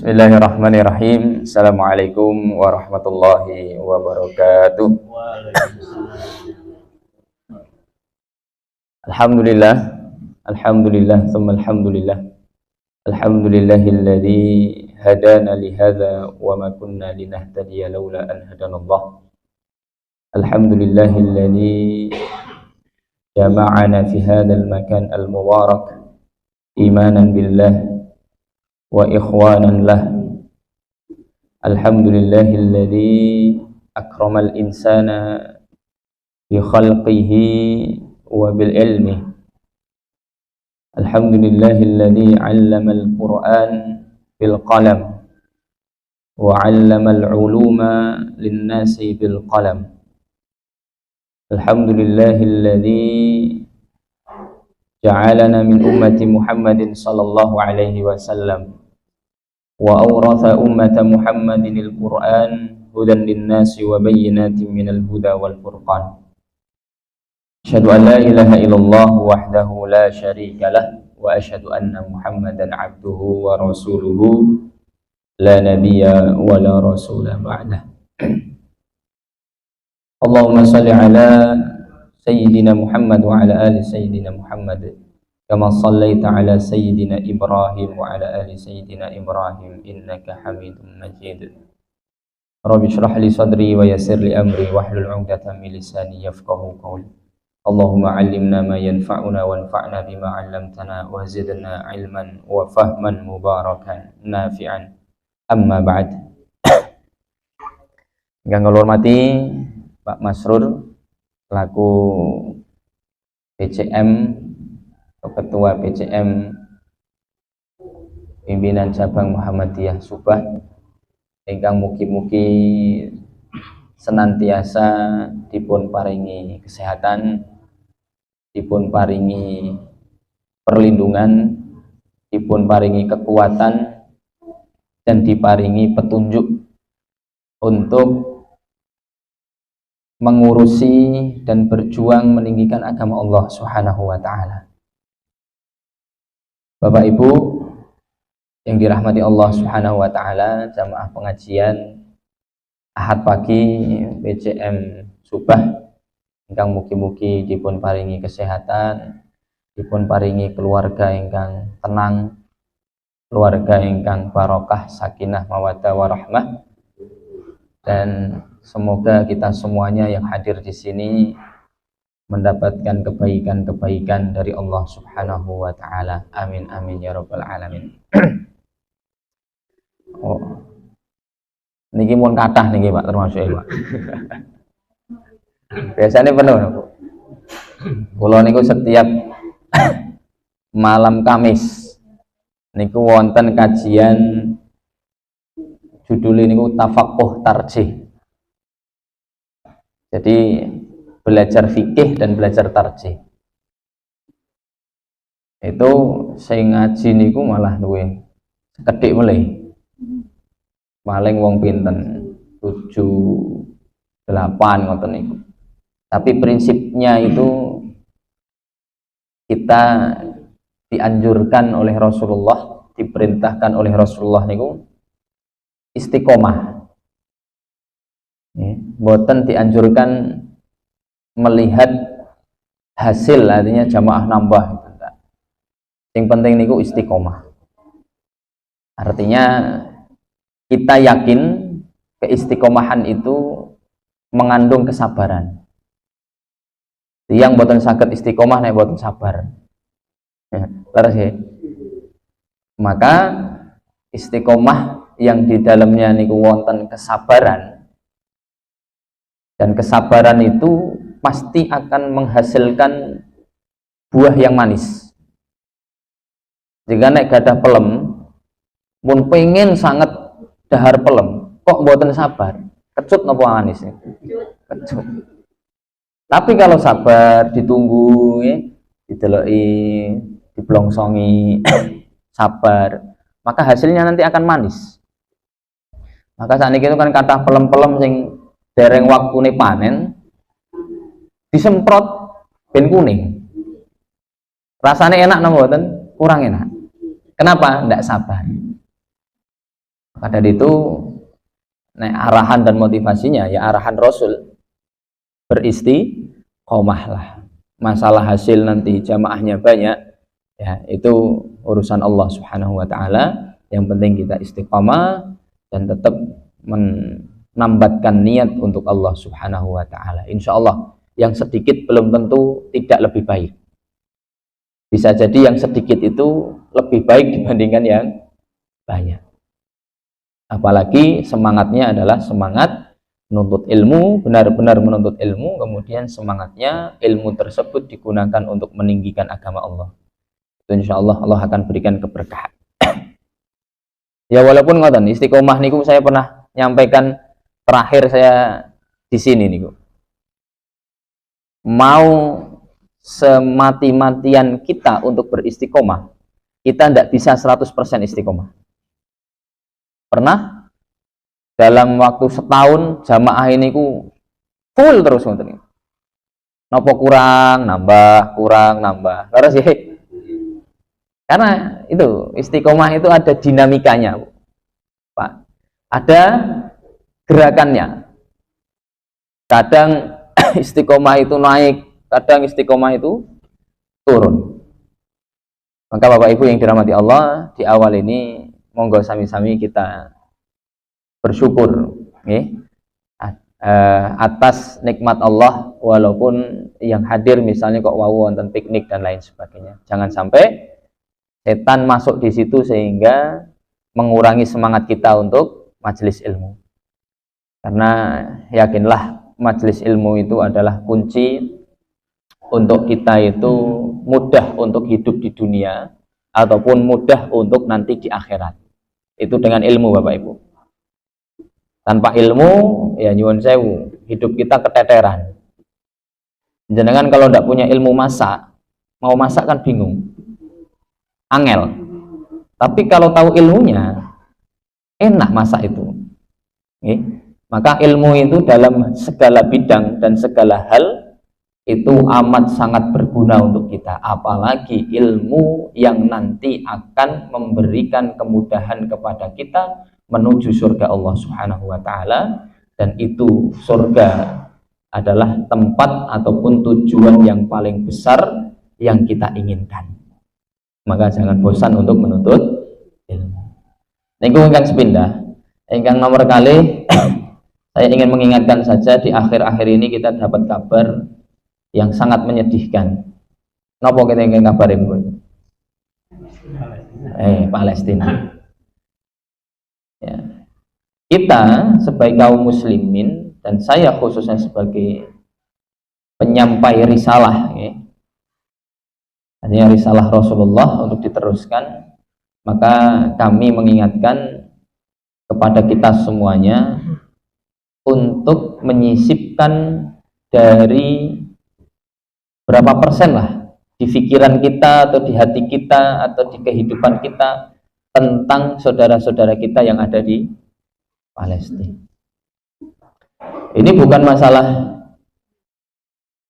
Bismillahirrahmanirrahim. Assalamualaikum warahmatullahi wabarakatuh. Alhamdulillah, alhamdulillah, thumma alhamdulillah. Alhamdulillahilladzi hadana lihadza wa ma kunna linahtadiya laula an hadanallah. Alhamdulillahilladzi jama'ana fi hadzal makan al-mubarak imanan billah wa ikhwanan lah. Alhamdulillahilladzi akramal insana bi khalqihi wa bil ilmi. Alhamdulillahilladzi 'allamal Qur'an bil qalam wa 'allamal 'uluma lin nasi bil qalam. Alhamdulillahilladzi ja'alana min ummati Muhammadin sallallahu alaihi wasallam wa awratha ummata Muhammadin al-Qur'an hudan lin-nasi wa bayyinatin minal huda wal furqan. Asyhadu an la ilaha illallah wahdahu la syarika lah wa asyhadu anna Muhammadan abduhu wa rasuluhu la nabiyya wa la rasula ba'dah. Allahumma shalli ala sayyidina Muhammad wa ala ali sayyidina Muhammad kama sallaita ala sayyidina Ibrahim wa ala ali sayyidina Ibrahim innaka Hamidum Majid. Rabbi shrah li sadri wa yassir li amri wahlul 'uqdatam min lisani yafqahu qawli. Allahumma 'allimna ma yanfa'una wanfa'na bima 'allamtana wa zidna 'ilman wa fahman mubarakan nafi'an. Amma ba'd. Ingkang kula hormati Pak Masrur selaku PCM atau Ketua PCM Pimpinan Cabang Muhammadiyah Subah, ingkang mugi-mugi senantiasa dipun paringi kesehatan, dipun paringi perlindungan, dipun paringi kekuatan, dan diparingi petunjuk untuk mengurusi dan berjuang meninggikan agama Allah Subhanahu wa ta'ala. Bapak Ibu yang dirahmati Allah Subhanahu wa ta'ala, jamaah pengajian Ahad pagi PCM Subah, ingkang mugi-mugi dipun paringi kesehatan, dipun paringi keluarga ingkang tenang, keluarga ingkang barokah, sakinah, mawaddah warahmah, dan semoga kita semuanya yang hadir di sini mendapatkan kebaikan-kebaikan dari Allah Subhanahu wa ta'ala. Amin amin ya rabbal alamin. Oh, niki mun kathah niki Pak, termasuk Pak. Biasanya penuh Bu. Kula niku setiap malam Kamis niku wonten kajian judulnya niku tafaqquh tarjih. Jadi belajar fikih dan belajar tarjih. Itu saya ngaji niku malah duwe sekedhik meleh. Paling wong pinten 7 8 ngoten niku. Tapi prinsipnya itu kita dianjurkan oleh Rasulullah, diperintahkan oleh Rasulullah niku istiqomah. Mboten dianjurkan melihat hasil, artinya jamaah nambah. Yang penting niku istiqomah. Artinya kita yakin keistiqomahan itu mengandung kesabaran. Yang mboten saged istiqomah nek mboten sabar. Leres ya. Maka istiqomah yang di dalamnya niku wonten kesabaran, dan kesabaran itu pasti akan menghasilkan buah yang manis. Jika nek gadah pelem, mun pengen sangat dahar pelem, kok mboten sabar, kecut napa manis? Kecut. Tapi kalau sabar, ditunggu, dideloki, diblongsongi, sabar, maka hasilnya nanti akan manis. Maka saat ini itu kan kata pelem-pelem sing dereng waktune panen, disemprot ben kuning. Rasanya enak napa mboten? Kurang enak. Kenapa? Ndak sabar. Maka dari itu arahan dan motivasinya ya arahan Rasul, beristiqomah lah. Masalah hasil nanti jamaahnya banyak ya itu urusan Allah Subhanahu wa taala. Yang penting kita istiqomah dan tetap menambatkan niat untuk Allah Subhanahu wa taala. Insya Allah yang sedikit belum tentu tidak lebih baik. Bisa jadi yang sedikit itu lebih baik dibandingkan yang banyak. Apalagi semangatnya adalah semangat menuntut ilmu, benar-benar menuntut ilmu, kemudian semangatnya ilmu tersebut digunakan untuk meninggikan agama Allah. Itu insya Allah Allah akan berikan keberkahan. Ya walaupun ngoten istiqomah niku saya pernah nyampaikan terakhir saya di sini niku. Mau semati-matian kita untuk beristiqomah, kita tidak bisa 100% istiqomah. Pernah dalam waktu setahun jamaah ini ku full terus ngoten. Napa kurang nambah. Terus ya. Karena itu istiqomah itu ada dinamikanya, Pak. Ada gerakannya. Kadang istiqomah itu naik, kadang istiqomah itu turun. Maka Bapak Ibu yang dirahmati Allah, di awal ini monggo sami-sami kita bersyukur atas nikmat Allah, walaupun yang hadir misalnya kok wonten piknik dan lain sebagainya. Jangan sampai setan masuk di situ sehingga mengurangi semangat kita untuk majelis ilmu. Karena yakinlah majelis ilmu itu adalah kunci untuk kita itu mudah untuk hidup di dunia ataupun mudah untuk nanti di akhirat. Itu dengan ilmu Bapak Ibu. Tanpa ilmu ya nyuwun sewu, hidup kita keteteran. Jenengan kalau tidak punya ilmu masak, mau masak kan bingung, angel. Tapi kalau tahu ilmunya, enak masak itu. Maka ilmu itu dalam segala bidang dan segala hal itu amat sangat berguna untuk kita, apalagi ilmu yang nanti akan memberikan kemudahan kepada kita menuju surga Allah Subhanahu wa taala, dan itu surga adalah tempat ataupun tujuan yang paling besar yang kita inginkan. Maka jangan bosan untuk menuntut ilmu. Niku ingkang sepindah, ingkang nomor kali saya ingin mengingatkan saja di akhir-akhir ini kita dapat kabar yang sangat menyedihkan. Napa kita ingin kabarin Bu? Palestina. Ya. Kita sebagai kaum muslimin dan saya khususnya sebagai penyampai risalah, artinya risalah Rasulullah untuk diteruskan, maka kami mengingatkan kepada kita semuanya untuk menyisipkan dari berapa persen lah di pikiran kita atau di hati kita atau di kehidupan kita tentang saudara-saudara kita yang ada di Palestina. Ini bukan masalah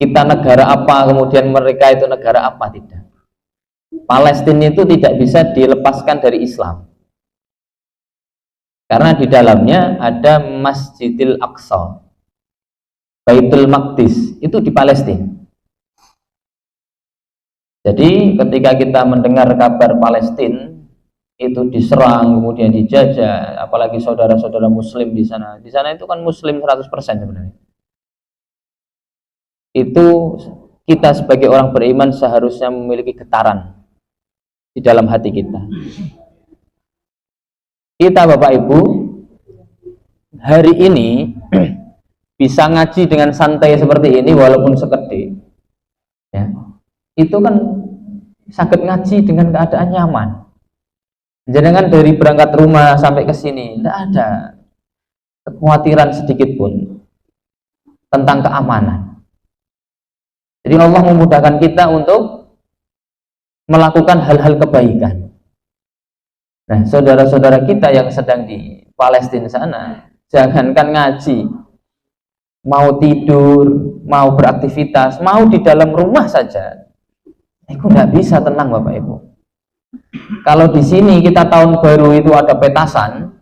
kita negara apa kemudian mereka itu negara apa, tidak. Palestina itu tidak bisa dilepaskan dari Islam, karena di dalamnya ada Masjidil Aqsa, Baitul Maqdis, itu di Palestina. Jadi ketika kita mendengar kabar Palestina itu diserang, kemudian dijajah, apalagi saudara-saudara muslim di sana itu kan muslim 100% sebenarnya. Itu kita sebagai orang beriman seharusnya memiliki getaran di dalam hati kita. Kita Bapak Ibu hari ini bisa ngaji dengan santai seperti ini walaupun sekedip, ya, itu kan sakit ngaji dengan keadaan nyaman. Jangan dari berangkat rumah sampai ke sini tidak ada kekhawatiran sedikit pun tentang keamanan. Jadi Allah memudahkan kita untuk melakukan hal-hal kebaikan. Nah, saudara-saudara kita yang sedang di Palestina sana, jangankan ngaji, mau tidur, mau beraktivitas, mau di dalam rumah saja, itu nggak bisa tenang Bapak Ibu. Kalau di sini kita tahun baru itu ada petasan,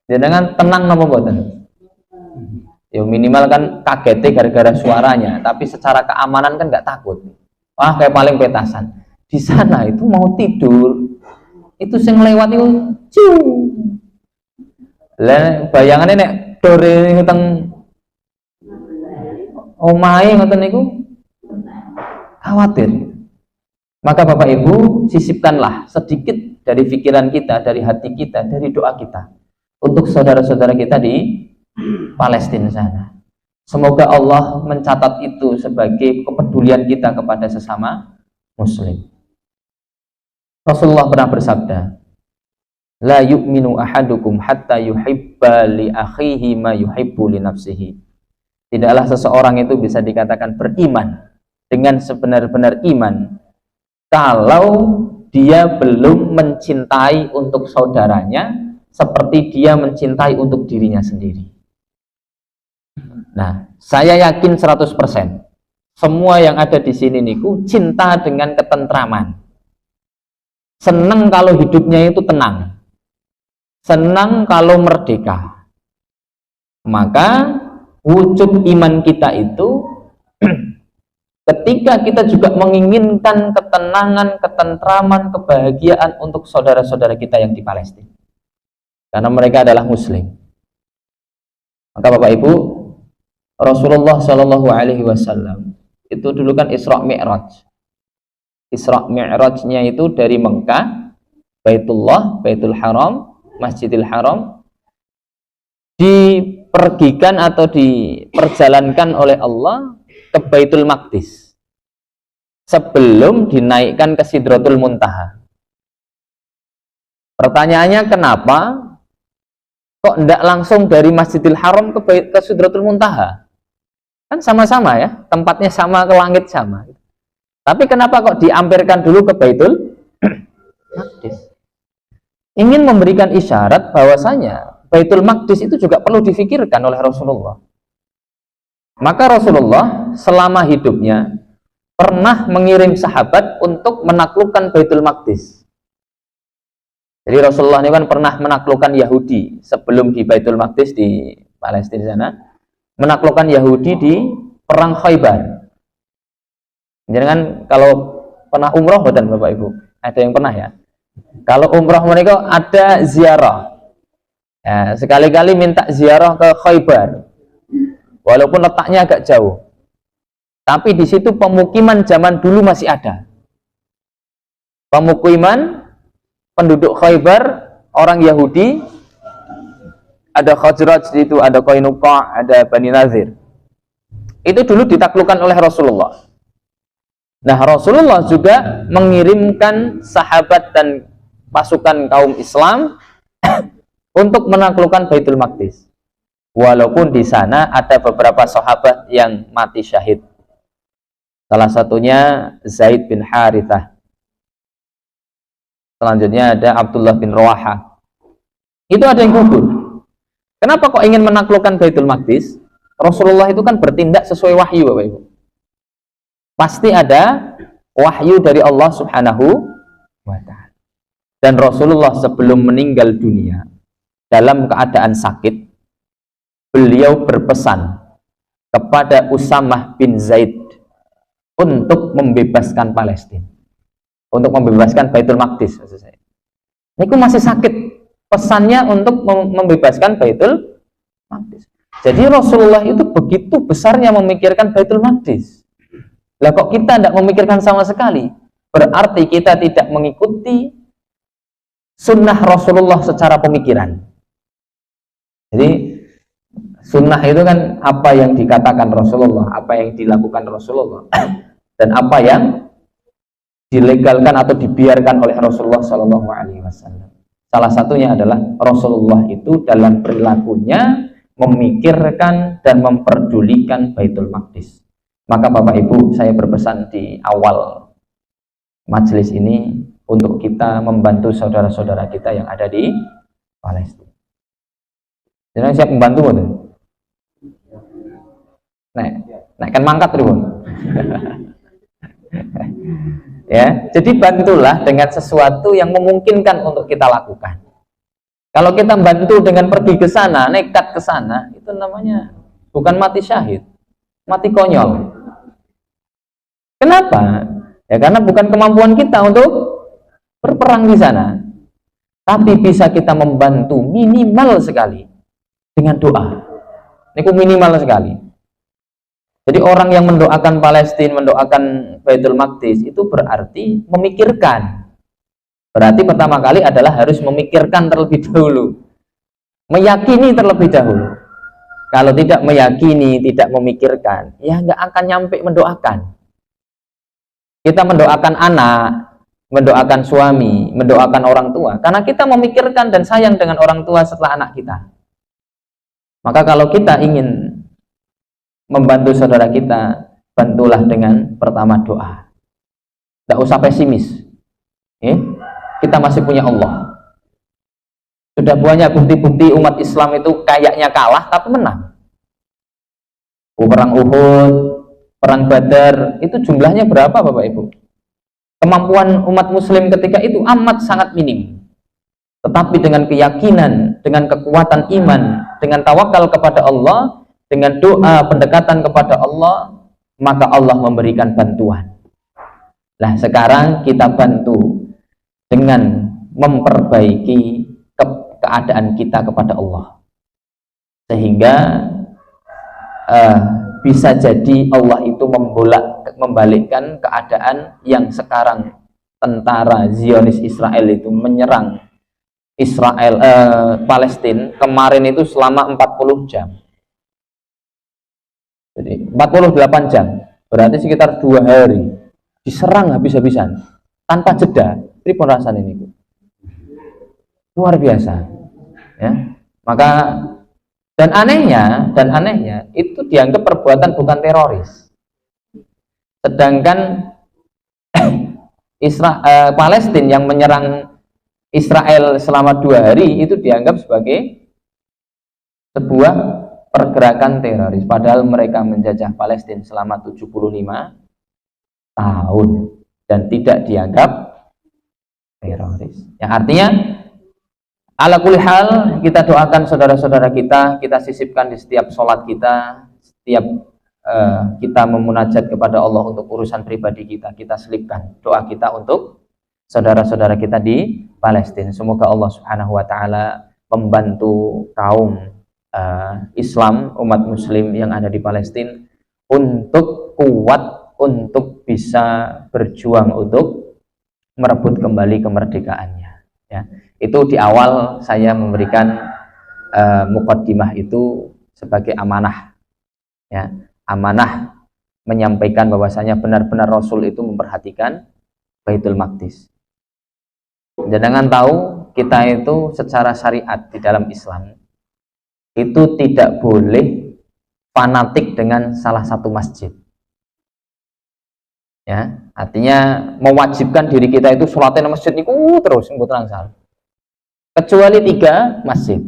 Jenengan tenang napa mboten? Ya minimal kan kagetnya gara-gara suaranya, tapi secara keamanan kan nggak takut. Wah, kayak paling petasan. Di sana itu mau tidur, itu sing lewat itu ciu. Lah bayangannya nek dore teng omahe ngoten niku khawatir. Maka Bapak Ibu, sisipkanlah sedikit dari pikiran kita, dari hati kita, dari doa kita untuk saudara-saudara kita di Palestina sana. Semoga Allah mencatat itu sebagai kepedulian kita kepada sesama muslim. Rasulullah pernah bersabda, la yu'minu ahadukum hatta yuhibba li akhihi ma yuhibbu li nafsihi. Tidaklah seseorang itu bisa dikatakan beriman dengan sebenar-benar iman kalau dia belum mencintai untuk saudaranya seperti dia mencintai untuk dirinya sendiri. Nah, saya yakin 100% semua yang ada di sini niku cinta dengan ketentraman. Senang kalau hidupnya itu tenang. Senang kalau merdeka. Maka wujud iman kita itu ketika kita juga menginginkan ketenangan, ketentraman, kebahagiaan untuk saudara-saudara kita yang di Palestina. Karena mereka adalah muslim. Maka Bapak Ibu, Rasulullah Shallallahu Alaihi Wasallam itu dulu kan Isra Mi'raj. Isra Mi'rajnya itu dari Mekah, Baitullah, Baitul Haram, Masjidil Haram, dipergikan atau diperjalankan oleh Allah ke Baitul Maqdis sebelum dinaikkan ke Sidratul Muntaha. Pertanyaannya kenapa kok tidak langsung dari Masjidil Haram ke Sidratul Muntaha? Kan sama-sama ya, tempatnya sama, ke langit sama. Tapi kenapa kok diampirkan dulu ke Baitul Maqdis? Ingin memberikan isyarat bahwasanya Baitul Maqdis itu juga perlu difikirkan oleh Rasulullah. Maka Rasulullah selama hidupnya pernah mengirim sahabat untuk menaklukkan Baitul Maqdis. Jadi Rasulullah ini kan pernah menaklukkan Yahudi sebelum di Baitul Maqdis di Palestina sana, menaklukkan Yahudi di perang Khaybar. Jadi kan kalau pernah umroh bukan Bapak Ibu? Ada yang pernah ya? Kalau umroh mereka ada ziarah. Ya, sekali-kali minta ziarah ke Khaybar. Walaupun letaknya agak jauh. Tapi di situ pemukiman zaman dulu masih ada. Pemukiman penduduk Khaybar, orang Yahudi, ada Khazraj di situ, ada Qainuqa, ada Bani Nazir. Itu dulu ditaklukkan oleh Rasulullah. Nah, Rasulullah juga mengirimkan sahabat dan pasukan kaum Islam untuk menaklukkan Baitul Maqdis. Walaupun di sana ada beberapa sahabat yang mati syahid. Salah satunya Zaid bin Harithah. Selanjutnya ada Abdullah bin Rawaha. Itu ada yang gugur. Kenapa kok ingin menaklukkan Baitul Maqdis? Rasulullah itu kan bertindak sesuai wahyu, Bapak Ibu. Pasti ada wahyu dari Allah Subhanahu wa ta'ala. Dan Rasulullah sebelum meninggal dunia dalam keadaan sakit, beliau berpesan kepada Usamah bin Zaid untuk membebaskan Palestina, untuk membebaskan Baitul Maqdis. Ini masih sakit, pesannya untuk membebaskan Baitul Maqdis. Jadi Rasulullah itu begitu besarnya memikirkan Baitul Maqdis. Lah kok kita tidak memikirkan sama sekali? Berarti kita tidak mengikuti sunnah Rasulullah secara pemikiran. Jadi sunnah itu kan apa yang dikatakan Rasulullah, apa yang dilakukan Rasulullah, dan apa yang dilegalkan atau dibiarkan oleh Rasulullah Shallallahu Alaihi Wasallam. Salah satunya adalah Rasulullah itu dalam perilakunya memikirkan dan memperdulikan Baitul Maqdis. Maka Bapak Ibu, saya berpesan di awal majelis ini untuk kita membantu saudara-saudara kita yang ada di Palestina. Jadi siap membantu betul? Nah, kan mangkat dulu. Ya, jadi bantulah dengan sesuatu yang memungkinkan untuk kita lakukan. Kalau kita bantu dengan pergi ke sana, nekat ke sana, itu namanya bukan mati syahid, mati konyol. Kenapa? Ya karena bukan kemampuan kita untuk berperang di sana. Tapi bisa kita membantu minimal sekali dengan doa. Ini minimal sekali. Jadi orang yang mendoakan Palestina, mendoakan Baitul Maqdis itu berarti memikirkan. Berarti pertama kali adalah harus memikirkan terlebih dahulu. Meyakini terlebih dahulu. Kalau tidak meyakini, tidak memikirkan, ya nggak akan nyampe mendoakan. Kita mendoakan anak, mendoakan suami, mendoakan orang tua, karena kita memikirkan dan sayang dengan orang tua setelah anak kita. Maka kalau kita ingin membantu saudara kita, bantulah dengan pertama doa. Tidak usah pesimis. Kita masih punya Allah. Sudah banyak bukti-bukti umat Islam itu kayaknya kalah tapi menang. Perang Uhud, perang Badar, itu jumlahnya berapa Bapak Ibu? Kemampuan umat muslim ketika itu amat sangat minim. Tetapi dengan keyakinan, dengan kekuatan iman, dengan tawakal kepada Allah, dengan doa pendekatan kepada Allah, maka Allah memberikan bantuan. Nah, sekarang kita bantu dengan memperbaiki keadaan kita kepada Allah. Sehingga bisa jadi Allah itu membalikkan keadaan yang sekarang tentara Zionis Israel itu menyerang Israel Palestina kemarin itu selama 40 jam. Jadi 48 jam, berarti sekitar 2 hari diserang habis-habisan tanpa jeda. Ini perasan ini luar biasa, ya. Maka dan anehnya itu dianggap perbuatan bukan teroris. Sedangkan Palestina yang menyerang Israel selama 2 hari itu dianggap sebagai sebuah pergerakan teroris. Padahal mereka menjajah Palestina selama 75 tahun dan tidak dianggap teroris. Yang artinya ala kulli hal, kita doakan saudara-saudara kita sisipkan di setiap sholat kita, setiap kita memunajat kepada Allah untuk urusan pribadi kita selipkan doa kita untuk saudara-saudara kita di Palestina. Semoga Allah Subhanahu wa taala membantu kaum Islam, umat muslim yang ada di Palestina untuk kuat, untuk bisa berjuang untuk merebut kembali kemerdekaannya, ya. Itu di awal saya memberikan muqaddimah itu sebagai amanah, ya, amanah menyampaikan bahwasanya benar-benar Rasul itu memperhatikan Baitul Maqdis. Jangan tahu kita itu secara syariat di dalam Islam itu tidak boleh fanatik dengan salah satu masjid, ya. Artinya mewajibkan diri kita itu sholatnya masjid itu terus salah. Kecuali 3 masjid: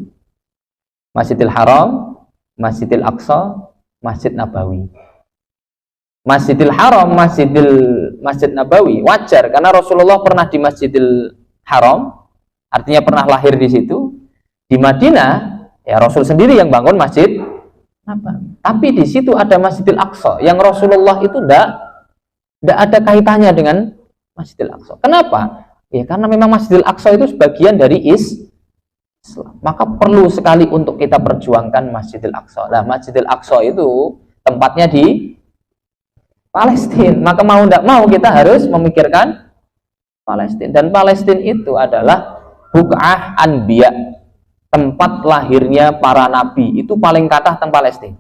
Masjidil Haram, Masjidil Aqsa, Masjid Nabawi. Masjidil Haram, Masjid Nabawi wajar karena Rasulullah pernah di Masjidil Haram, artinya pernah lahir di situ. Di Madinah ya Rasul sendiri yang bangun Masjid Nabawi. Tapi di situ ada Masjidil Aqsa yang Rasulullah itu tidak ada kaitannya dengan Masjidil Aqsa. Kenapa? Ya karena memang Masjidil Aqsa itu sebagian dari Islam. Maka perlu sekali untuk kita perjuangkan Masjidil Aqsa. Nah, Masjidil Aqsa itu tempatnya di Palestina. Maka mau tidak mau kita harus memikirkan Palestina. Dan Palestina itu adalah Buq'ah Anbiya, tempat lahirnya para nabi. Itu paling kathah teng Palestina.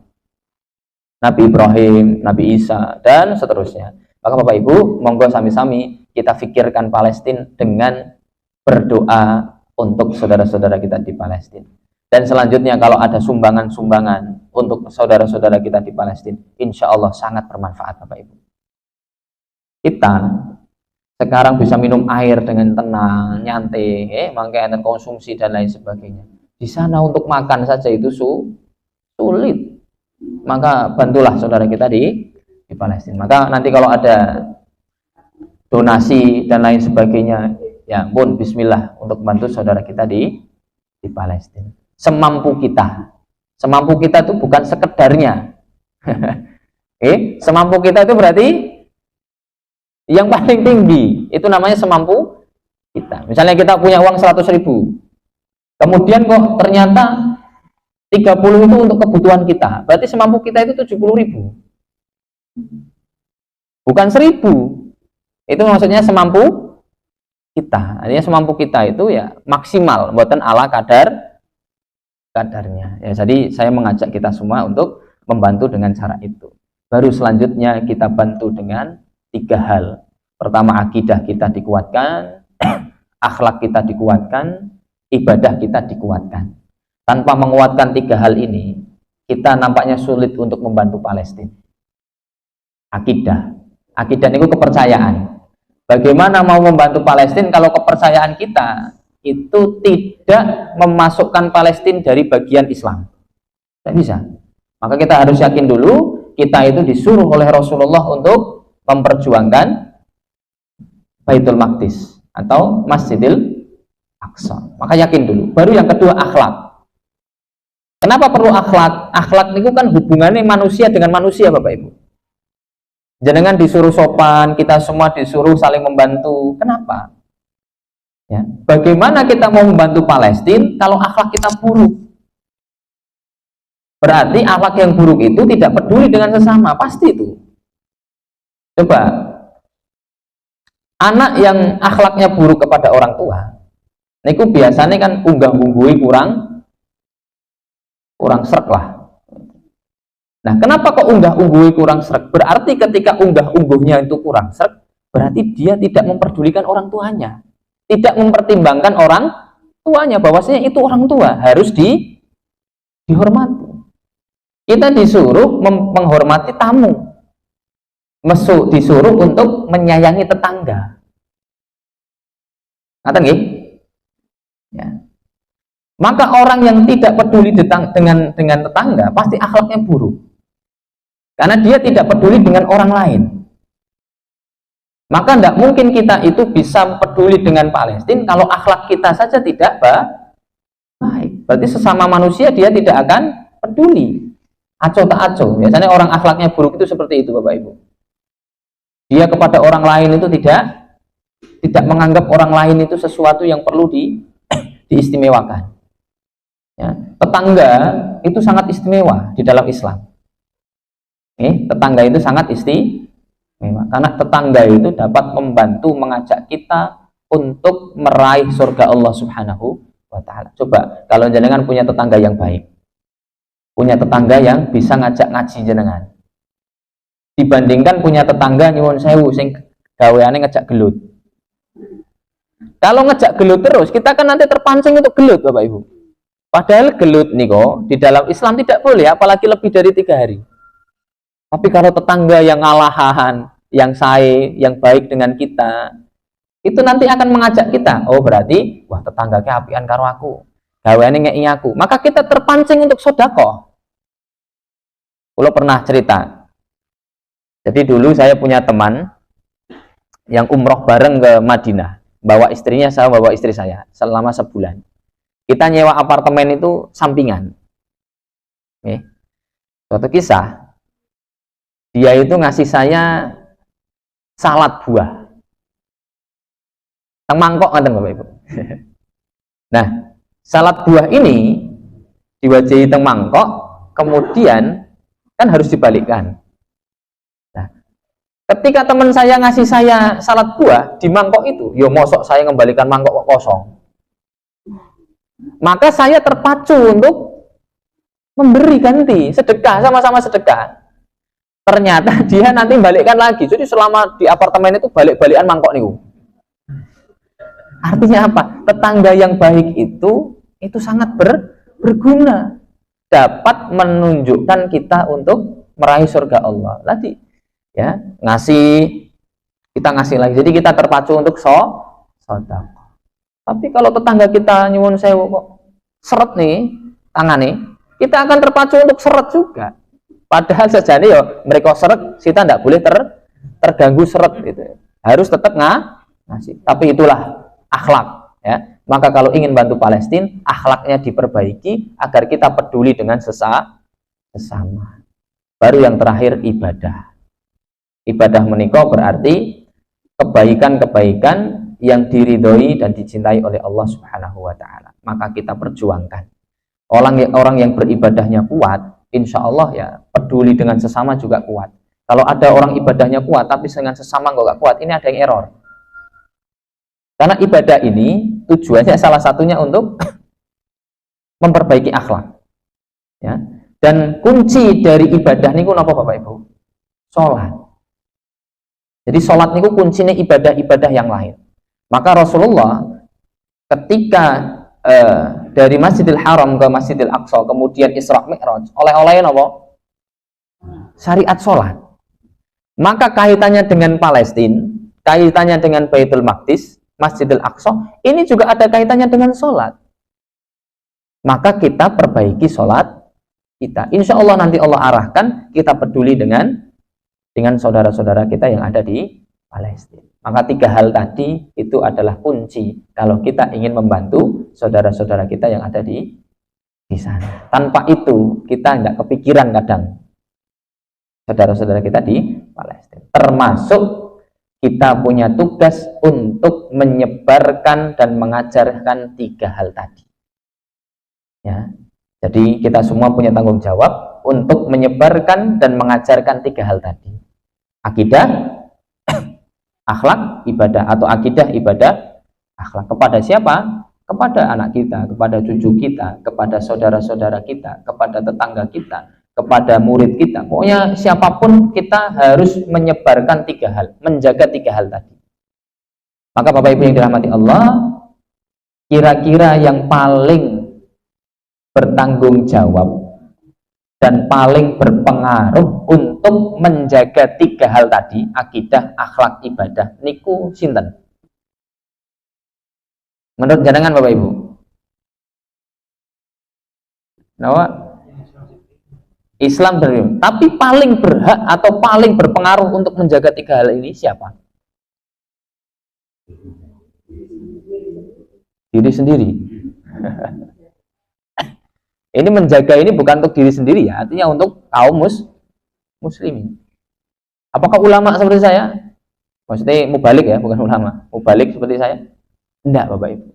Nabi Ibrahim, Nabi Isa, dan seterusnya. Maka Bapak Ibu, monggo sami-sami kita fikirkan Palestina dengan berdoa untuk saudara-saudara kita di Palestina. Dan selanjutnya kalau ada sumbangan-sumbangan untuk saudara-saudara kita di Palestina, insya Allah sangat bermanfaat Bapak Ibu. Kita sekarang bisa minum air dengan tenang, nyantai, makanya konsumsi dan lain sebagainya. Di sana untuk makan saja itu sulit. Maka bantulah saudara kita di Palestina. Maka nanti kalau ada donasi dan lain sebagainya, ya pun bismillah untuk bantu saudara kita di di Palestina. Semampu kita. Semampu kita itu bukan sekedarnya. Semampu kita itu berarti yang paling tinggi. Itu namanya semampu kita. Misalnya kita punya uang 100.000. Kemudian kok ternyata 30 itu untuk kebutuhan kita. Berarti semampu kita itu 70.000. Bukan 1.000. Itu maksudnya semampu kita. Artinya semampu kita itu ya maksimal, buatan ala kadarnya. Ya, jadi saya mengajak kita semua untuk membantu dengan cara itu. Baru selanjutnya kita bantu dengan 3 hal. Pertama, akidah kita dikuatkan, akhlak kita dikuatkan, ibadah kita dikuatkan. Tanpa menguatkan 3 hal ini, kita nampaknya sulit untuk membantu Palestina. Akidah itu kepercayaan. Bagaimana mau membantu Palestina kalau kepercayaan kita itu tidak memasukkan Palestina dari bagian Islam? Tidak bisa. Maka kita harus yakin dulu, kita itu disuruh oleh Rasulullah untuk memperjuangkan Baitul Maqdis atau Masjidil Aqsa. Maka yakin dulu. Baru yang kedua, akhlak. Kenapa perlu akhlak? Akhlak itu kan hubungannya manusia dengan manusia, Bapak Ibu. Jangan disuruh sopan, kita semua disuruh saling membantu. Kenapa? Ya. Bagaimana kita mau membantu Palestina kalau akhlak kita buruk? Berarti akhlak yang buruk itu tidak peduli dengan sesama, pasti itu. Coba, anak yang akhlaknya buruk kepada orang tua, itu biasanya kan unggah-ungguhi kurang srek lah. Nah, kenapa kok unggah-ungguhi kurang srek? Berarti ketika unggah-ungguhnya itu kurang srek, berarti dia tidak memperdulikan orang tuanya, tidak mempertimbangkan orang tuanya, bahwasanya itu orang tua harus dihormati. Kita disuruh menghormati tamu, disuruh untuk menyayangi tetangga. Ngerti nggih? Ya. Maka orang yang tidak peduli dengan tetangga pasti akhlaknya buruk, karena dia tidak peduli dengan orang lain. Maka tidak mungkin kita itu bisa peduli dengan Palestina kalau akhlak kita saja tidak baik. Berarti sesama manusia dia tidak akan peduli. Aco tak aco. Biasanya orang akhlaknya buruk itu seperti itu, Bapak Ibu. Dia kepada orang lain itu tidak menganggap orang lain itu sesuatu yang perlu diistimewakan. Ya, tetangga itu sangat istimewa di dalam Islam. Tetangga itu sangat istimewa karena tetangga itu dapat membantu mengajak kita untuk meraih surga Allah Subhanahu wa Ta'ala. Coba kalau jenengan punya tetangga yang baik, punya tetangga yang bisa ngajak ngaji jenengan, dibandingkan punya tetangga nyuwun sewu sing gaweane ngejak gelut. Kalau ngejak gelut terus, kita kan nanti terpancing untuk gelut, Bapak Ibu. Padahal gelut nih kok di dalam Islam tidak boleh, apalagi lebih dari 3 hari. Tapi kalau tetangga yang ngalahan, yang sae, yang baik dengan kita, itu nanti akan mengajak kita. Oh berarti, wah tetangga ke apian karo aku, gaweane ngeki aku. Maka kita terpancing untuk sedekah. Kalau pernah cerita. Jadi dulu saya punya teman yang umroh bareng ke Madinah, bawa istrinya, saya bawa istri saya selama sebulan. Kita nyewa apartemen itu sampingan. Suatu kisah, dia itu ngasih saya salad buah. Teng mangkok ngeten Bapak Ibu. Nah, salad buah ini diwajahi teng mangkok, kemudian kan harus dibalikkan. Nah, ketika teman saya ngasih saya salad buah di mangkok itu, yo mosok saya ngembalikan mangkok kok kosong. Maka saya terpacu untuk memberi ganti, sedekah, sama-sama sedekah. Ternyata dia nanti balikkan lagi. Jadi selama di apartemen itu balik-balikan mangkok niku. Artinya apa? Tetangga yang baik itu sangat berguna. Dapat menunjukkan kita untuk meraih surga Allah. Tadi ya, kita ngasih lagi. Jadi kita terpacu untuk sedekah. Tapi kalau tetangga kita nyuwun sewu kok seret nih tangannya, kita akan terpacu untuk seret juga. Padahal sejane ya mereka seret, kita tidak boleh terganggu seret gitu. Harus tetap ngasih. Tapi itulah akhlak ya. Maka kalau ingin bantu Palestina, akhlaknya diperbaiki agar kita peduli dengan sesama. Baru yang terakhir ibadah. Ibadah menikah berarti kebaikan-kebaikan yang diridhoi dan dicintai oleh Allah Subhanahu wa taala. Maka kita perjuangkan. Orang yang beribadahnya kuat, insya Allah ya peduli dengan sesama juga kuat. Kalau ada orang ibadahnya kuat tapi dengan sesama nggak kuat, ini ada yang error. Karena ibadah ini tujuannya salah satunya untuk memperbaiki akhlak. Ya. Dan kunci dari ibadah niku napa Bapak Ibu? Salat. Jadi salat niku kuncinya ibadah-ibadah yang lain. Maka Rasulullah ketika dari Masjidil Haram ke Masjidil Aqsa kemudian Isra Mi'raj, oleh-olehnya napa? Syariat salat. Maka kaitannya dengan Palestina, kaitannya dengan Baitul Maqdis, Masjidil Aqsa, ini juga ada kaitannya dengan sholat. Maka kita perbaiki sholat kita. Insya Allah nanti Allah arahkan kita peduli dengan saudara-saudara kita yang ada di Palestina. Maka 3 hal tadi itu adalah kunci kalau kita ingin membantu saudara-saudara kita yang ada di sana. Tanpa itu kita tidak kepikiran kadang saudara-saudara kita di Palestina. Termasuk kita punya tugas untuk menyebarkan dan mengajarkan 3 hal tadi. Ya, jadi kita semua punya tanggung jawab untuk menyebarkan dan mengajarkan 3 hal tadi. Akidah, akhlak, ibadah, atau akidah, ibadah, akhlak. Kepada siapa? Kepada anak kita, kepada cucu kita, kepada saudara-saudara kita, kepada tetangga kita, kepada murid kita. Pokoknya siapapun kita harus menyebarkan 3 hal, menjaga 3 hal tadi. Maka Bapak Ibu yang dirahmati Allah, kira-kira yang paling bertanggung jawab dan paling berpengaruh untuk menjaga 3 hal tadi, akidah, akhlak, ibadah, niku sinten? Menurut jenengan Bapak Ibu? Nawa? Islam berarti. Tapi paling berhak atau paling berpengaruh untuk menjaga 3 hal ini siapa? Diri sendiri. Ini menjaga ini bukan untuk diri sendiri ya, artinya untuk kaum muslimin. Apakah ulama seperti saya? Maksudnya mubalik ya, bukan ulama. Mubalik seperti saya? Enggak Bapak Ibu.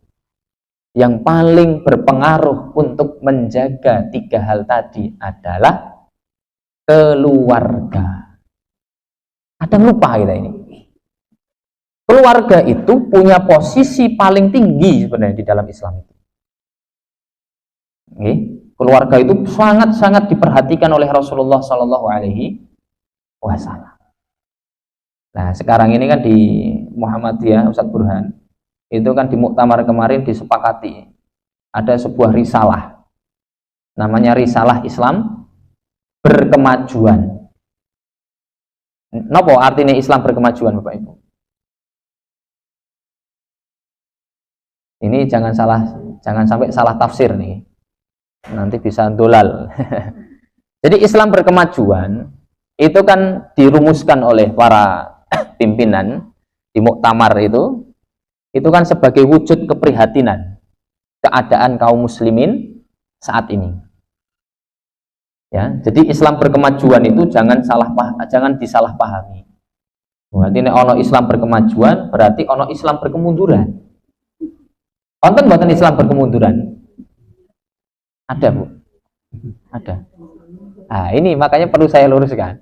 Yang paling berpengaruh untuk menjaga 3 hal tadi adalah keluarga. Ada lupa kita ini. Keluarga itu punya posisi paling tinggi sebenarnya di dalam Islam itu. Okay. Keluarga itu sangat-sangat diperhatikan oleh Rasulullah Shallallahu Alaihi Wasallam. Nah sekarang ini kan di Muhammadiyah Ustadz Burhan itu kan di muktamar kemarin disepakati ada sebuah risalah, namanya Risalah Islam Berkemajuan. Nopo artinya Islam berkemajuan Bapak Ibu? Ini jangan sampai salah tafsir nih. Nanti bisa dolal. Jadi Islam berkemajuan itu kan dirumuskan oleh para pimpinan di muktamar itu kan sebagai wujud keprihatinan keadaan kaum muslimin saat ini. Ya, jadi Islam berkemajuan itu jangan disalahpahami. Berarti ono Islam berkemajuan berarti ono Islam berkemunduran. Konten buatan Islam berkemunduran. Ada Bu, ada. Nah ini makanya perlu saya luruskan.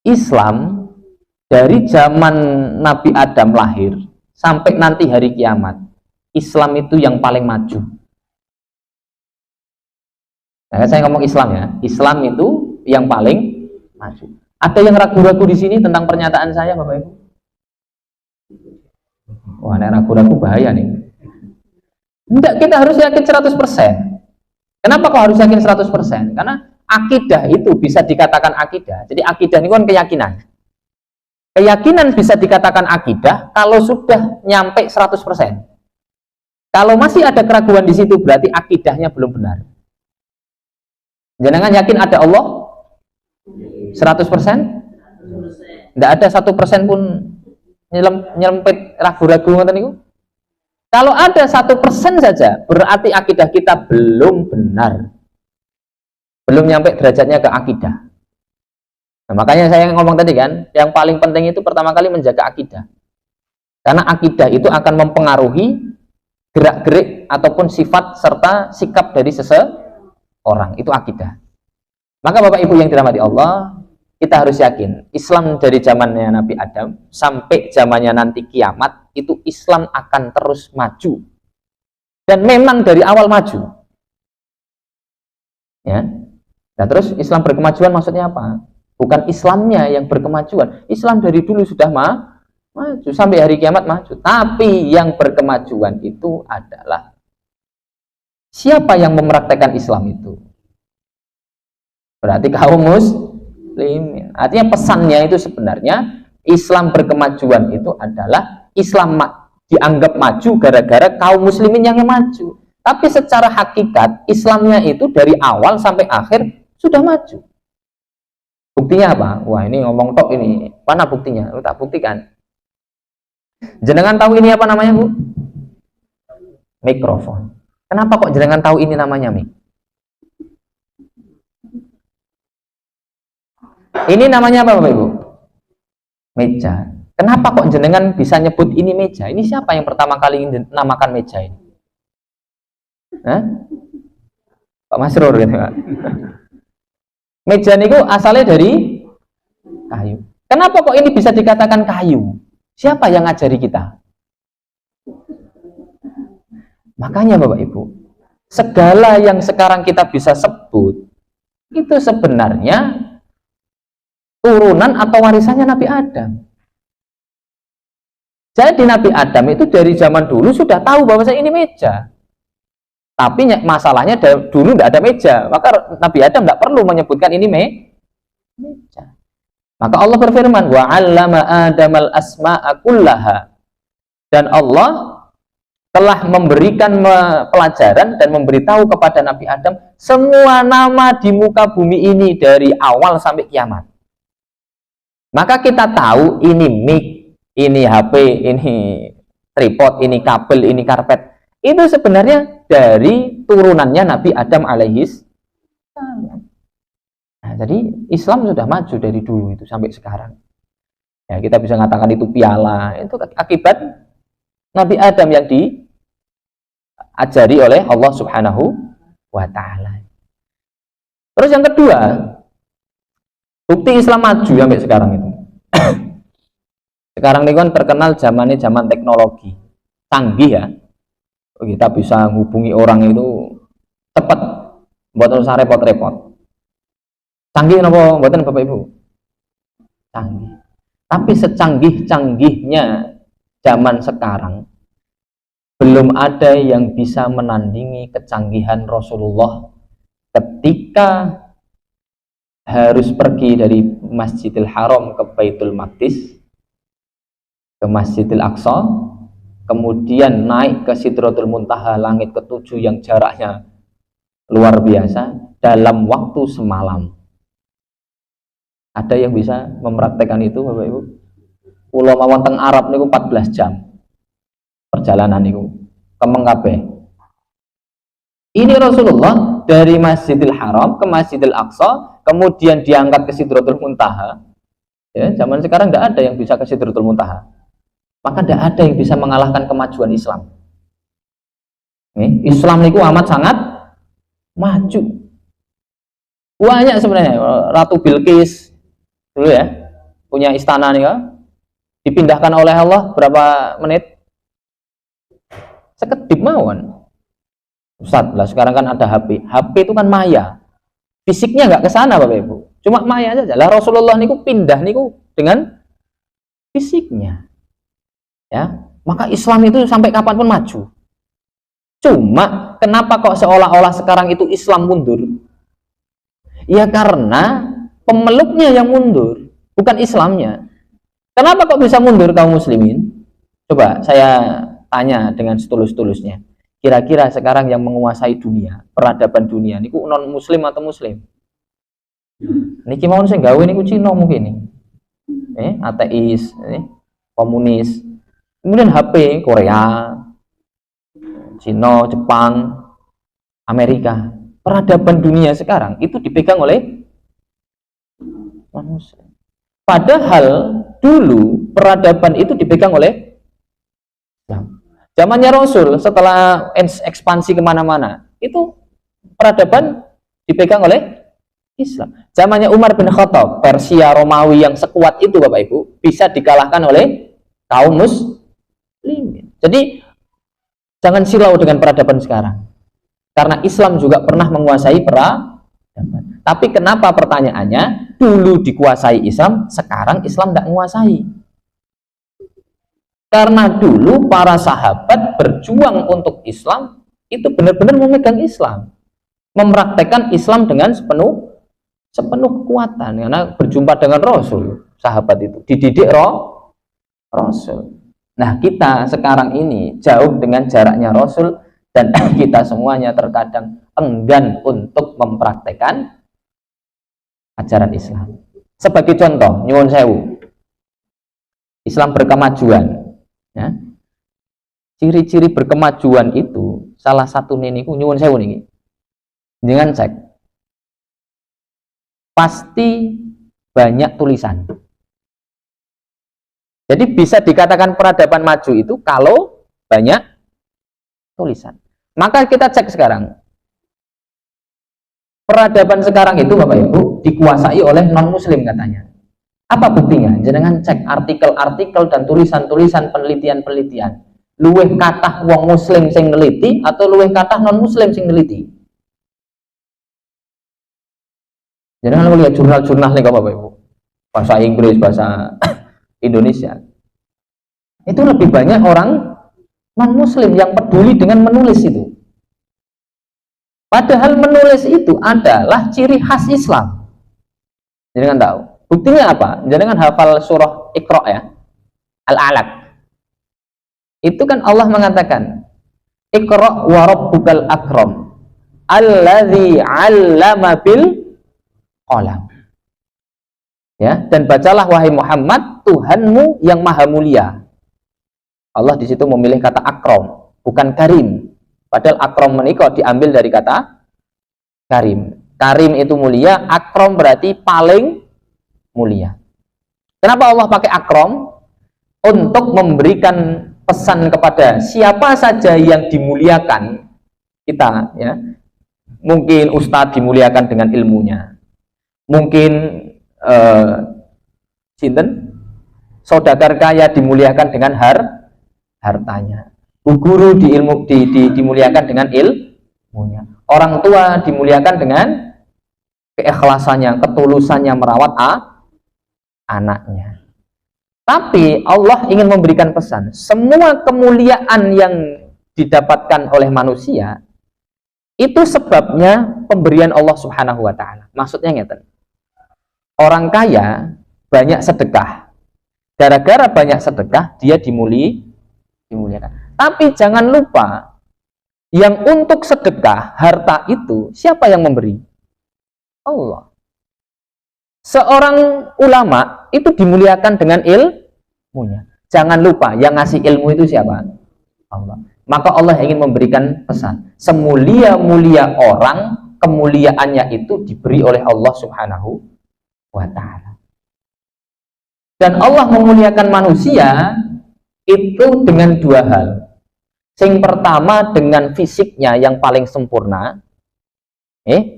Islam dari zaman Nabi Adam lahir sampai nanti hari kiamat, Islam itu yang paling maju. Nah, saya ngomong Islam ya, Islam itu yang paling maju. Ada yang ragu-ragu di sini tentang pernyataan saya Bapak Ibu? Wah, ini ragu-ragu bahaya nih. Enggak, kita harus yakin 100%. Kenapa kok harus yakin 100%? Karena akidah itu bisa dikatakan akidah. Jadi akidah ini kan keyakinan. Keyakinan bisa dikatakan akidah kalau sudah nyampe 100%. Kalau masih ada keraguan di situ berarti akidahnya belum benar. Jangan yakin ada Allah 100%? Tidak ada 1% pun nyelempit ragu-ragu ngoten niku. Kalau ada 1% saja, berarti akidah kita belum benar. Belum nyampe derajatnya ke akidah. Nah, makanya saya ngomong tadi kan, yang paling penting itu pertama kali menjaga akidah. Karena akidah itu akan mempengaruhi gerak-gerik ataupun sifat serta sikap dari seseorang. Itu akidah. Maka Bapak Ibu yang dirahmati Allah, kita harus yakin, Islam dari zamannya Nabi Adam sampai zamannya nanti kiamat, itu Islam akan terus maju. Dan memang dari awal maju. Ya. Nah, terus Islam berkemajuan maksudnya apa? Bukan Islamnya yang berkemajuan. Islam dari dulu sudah maju sampai hari kiamat maju. Tapi yang berkemajuan itu adalah siapa yang mempraktekkan Islam itu? Berarti kaum muslimin. Artinya pesannya itu sebenarnya Islam berkemajuan itu adalah Islam dianggap maju gara-gara kaum muslimin yang maju. Tapi secara hakikat Islamnya itu dari awal sampai akhir sudah maju. Buktinya apa? Wah, ini ngomong tok ini. Mana buktinya? Tak buktikan. Jenengan tahu ini apa namanya, Bu? Mikrofon. Kenapa kok jenengan tahu ini namanya mik? Ini namanya apa, Bapak Ibu? Meja. Kenapa kok jenengan bisa nyebut ini meja? Ini siapa yang pertama kali namakan meja ini? Hah? Pak Masrur gitu, Pak. Meja niku asalnya dari kayu. Kenapa kok ini bisa dikatakan kayu? Siapa yang ngajari kita? Makanya Bapak Ibu, segala yang sekarang kita bisa sebut itu sebenarnya turunan atau warisannya Nabi Adam. Jadi Nabi Adam itu dari zaman dulu sudah tahu bahwa ini meja. Tapi masalahnya dulu tidak ada meja. Maka Nabi Adam tidak perlu menyebutkan ini meja. Maka Allah berfirman, wa 'allama Adamal asma'a kullaha. Dan Allah telah memberikan pelajaran dan memberitahu kepada Nabi Adam semua nama di muka bumi ini dari awal sampai kiamat. Maka kita tahu ini mic, ini HP, ini tripod, ini kabel, ini karpet. Itu sebenarnya dari turunannya Nabi Adam alaihis. Nah, jadi Islam sudah maju dari dulu itu sampai sekarang. Ya, kita bisa mengatakan itu piala. Itu akibat Nabi Adam yang diajari oleh Allah Subhanahu wa Ta'ala. Terus yang kedua, bukti Islam maju sampai sekarang itu. Sekarang ini kan terkenal zamannya zaman teknologi canggih ya. Kita bisa menghubungi orang itu cepat, buat usah repot-repot. Canggih napa mboten Bapak Ibu? Canggih. Tapi secanggih-canggihnya zaman sekarang belum ada yang bisa menandingi kecanggihan Rasulullah ketika harus pergi dari Masjidil Haram ke Baitul Maqdis, ke Masjidil Aqsa, kemudian naik ke Sidratul Muntaha, langit ketujuh yang jaraknya luar biasa dalam waktu semalam. Ada yang bisa mempraktekkan itu Bapak Ibu? Pulau mawon teng Arab niku 14 jam perjalanan niku ke Mengkabe. Ini Rasulullah dari Masjidil Haram ke Masjidil Aqsa, kemudian diangkat ke Sidratul Muntaha. Ya, zaman sekarang tidak ada yang bisa ke Sidratul Muntaha. Maka tidak ada yang bisa mengalahkan kemajuan Islam. Islam niku amat sangat maju. Banyak sebenarnya. Ratu Bilqis dulu ya, punya istana nih ya, dipindahkan oleh Allah berapa menit? Sekedip mawon. Ustaz, lah sekarang kan ada HP. HP itu kan maya. Fisiknya nggak ke sana Bapak Ibu. Cuma maya saja. Lah Rasulullah niku pindah niku dengan fisiknya. Ya, maka Islam itu sampai kapanpun maju. Cuma kenapa kok seolah-olah sekarang itu Islam mundur? Ya karena pemeluknya yang mundur, bukan Islamnya. Kenapa kok bisa mundur kaum muslimin? Coba saya tanya dengan setulus-tulusnya. Kira-kira sekarang yang menguasai dunia, peradaban dunia, niku non muslim atau muslim? Niki mau sing gawe niku Cina mungkin nih. Ateis, komunis. Kemudian HP Korea, Cina, Jepang, Amerika. Peradaban dunia sekarang itu dipegang oleh non-muslim. Padahal dulu peradaban itu dipegang oleh Islam. Zamannya Rasul, setelah ekspansi kemana-mana, itu peradaban dipegang oleh Islam. Zamannya Umar bin Khattab, Persia Romawi yang sekuat itu Bapak Ibu, bisa dikalahkan oleh kaum muslimin. Jadi jangan silau dengan peradaban sekarang. Karena Islam juga pernah menguasai peradaban. Tapi kenapa pertanyaannya, dulu dikuasai Islam, sekarang Islam tidak menguasai? Karena dulu para sahabat berjuang untuk Islam, itu benar-benar memegang Islam. Mempraktekkan Islam dengan sepenuh kekuatan. Karena berjumpa dengan Rasul, sahabat itu dididik Rasul. Nah, kita sekarang ini jauh dengan jaraknya Rasul, dan kita semuanya terkadang enggan untuk mempraktekkan ajaran Islam. Sebagai contoh, nyuwun sewu, Islam berkemajuan, ya. Ciri-ciri berkemajuan itu salah satu niku nyuwun sewu niki. Jangan cek. Pasti banyak tulisan. Jadi bisa dikatakan peradaban maju itu kalau banyak tulisan. Maka kita cek sekarang. Peradaban sekarang itu Bapak Ibu dikuasai oleh non-muslim katanya. Apa buktinya? Jangan cek artikel-artikel dan tulisan-tulisan penelitian-penelitian. Luweh kathah wong muslim sing neliti atau luweh kathah non-muslim sing neliti? Jangan lihat jurnal-jurnal nih Bapak Ibu. Bahasa Inggris, bahasa Indonesia. Itu lebih banyak orang non-muslim yang peduli dengan menulis itu. Padahal menulis itu adalah ciri khas Islam. Jangan tahu. Buktinya apa? Jangan hafal surah Iqra ya. Al-Alaq. Itu kan Allah mengatakan, Iqra wa rabbukal akram alladzi 'allama bil qalam. Ya, dan bacalah wahai Muhammad, Tuhanmu yang maha mulia. Allah di situ memilih kata akram, bukan karim. Padahal akram menikah diambil dari kata karim. Karim itu mulia, akram berarti paling mulia. Kenapa Allah pakai akram? Untuk memberikan pesan kepada siapa saja yang dimuliakan kita, ya. Mungkin ustadz dimuliakan dengan ilmunya. Mungkin saudagar kaya dimuliakan dengan hartanya. Guru dimuliakan dengan ilmunya. Orang tua dimuliakan dengan keikhlasannya, ketulusannya merawat anaknya. Tapi Allah ingin memberikan pesan, semua kemuliaan yang didapatkan oleh manusia itu sebabnya pemberian Allah Subhanahu wa taala. Maksudnya ngeten. Orang kaya banyak sedekah. Gara-gara banyak sedekah dia dimuliakan. Tapi jangan lupa, yang untuk sedekah harta itu siapa yang memberi? Allah. Seorang ulama itu dimuliakan dengan ilmunya. Jangan lupa, yang ngasih ilmu itu siapa? Allah. Maka Allah ingin memberikan pesan, semulia-mulia orang, kemuliaannya itu diberi oleh Allah Subhanahu wa ta'ala. Dan Allah memuliakan manusia itu dengan dua hal. Yang pertama dengan fisiknya yang paling sempurna.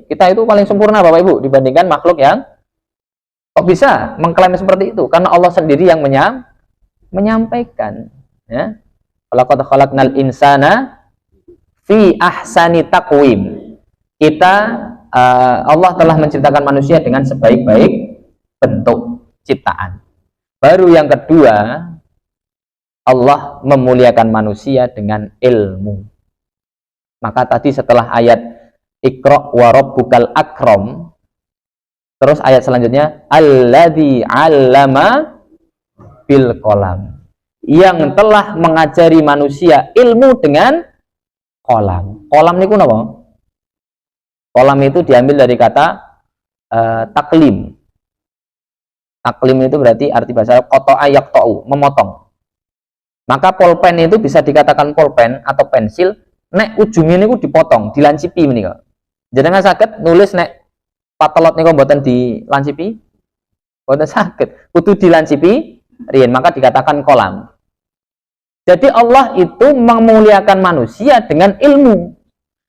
Kita itu paling sempurna Bapak Ibu dibandingkan makhluk yang kok bisa mengklaim seperti itu? Karena Allah sendiri yang menyampaikan, ya. Laqad khalaqnal insana fi ahsani taqwim. Allah telah menciptakan manusia dengan sebaik-baik bentuk ciptaan. Baru yang kedua, Allah memuliakan manusia dengan ilmu. Maka tadi setelah ayat Iqra wa rabbukal akram, terus ayat selanjutnya alladzi 'allama bil qalam, yang telah mengajari manusia ilmu dengan qalam. Qalam niku napa? Qalam itu diambil dari kata taklim. Taklim itu berarti arti bahasa qata'a yaqta'u, memotong. Maka pulpen itu bisa dikatakan pulpen atau pensil nek ujungnya niku dipotong, dilancipi menika. Jenengan saged nulis nek patelot niku mboten dilancipi? Mboten saged. Kudu dilancipi riyen, maka dikatakan kolam. Jadi Allah itu memuliakan manusia dengan ilmu.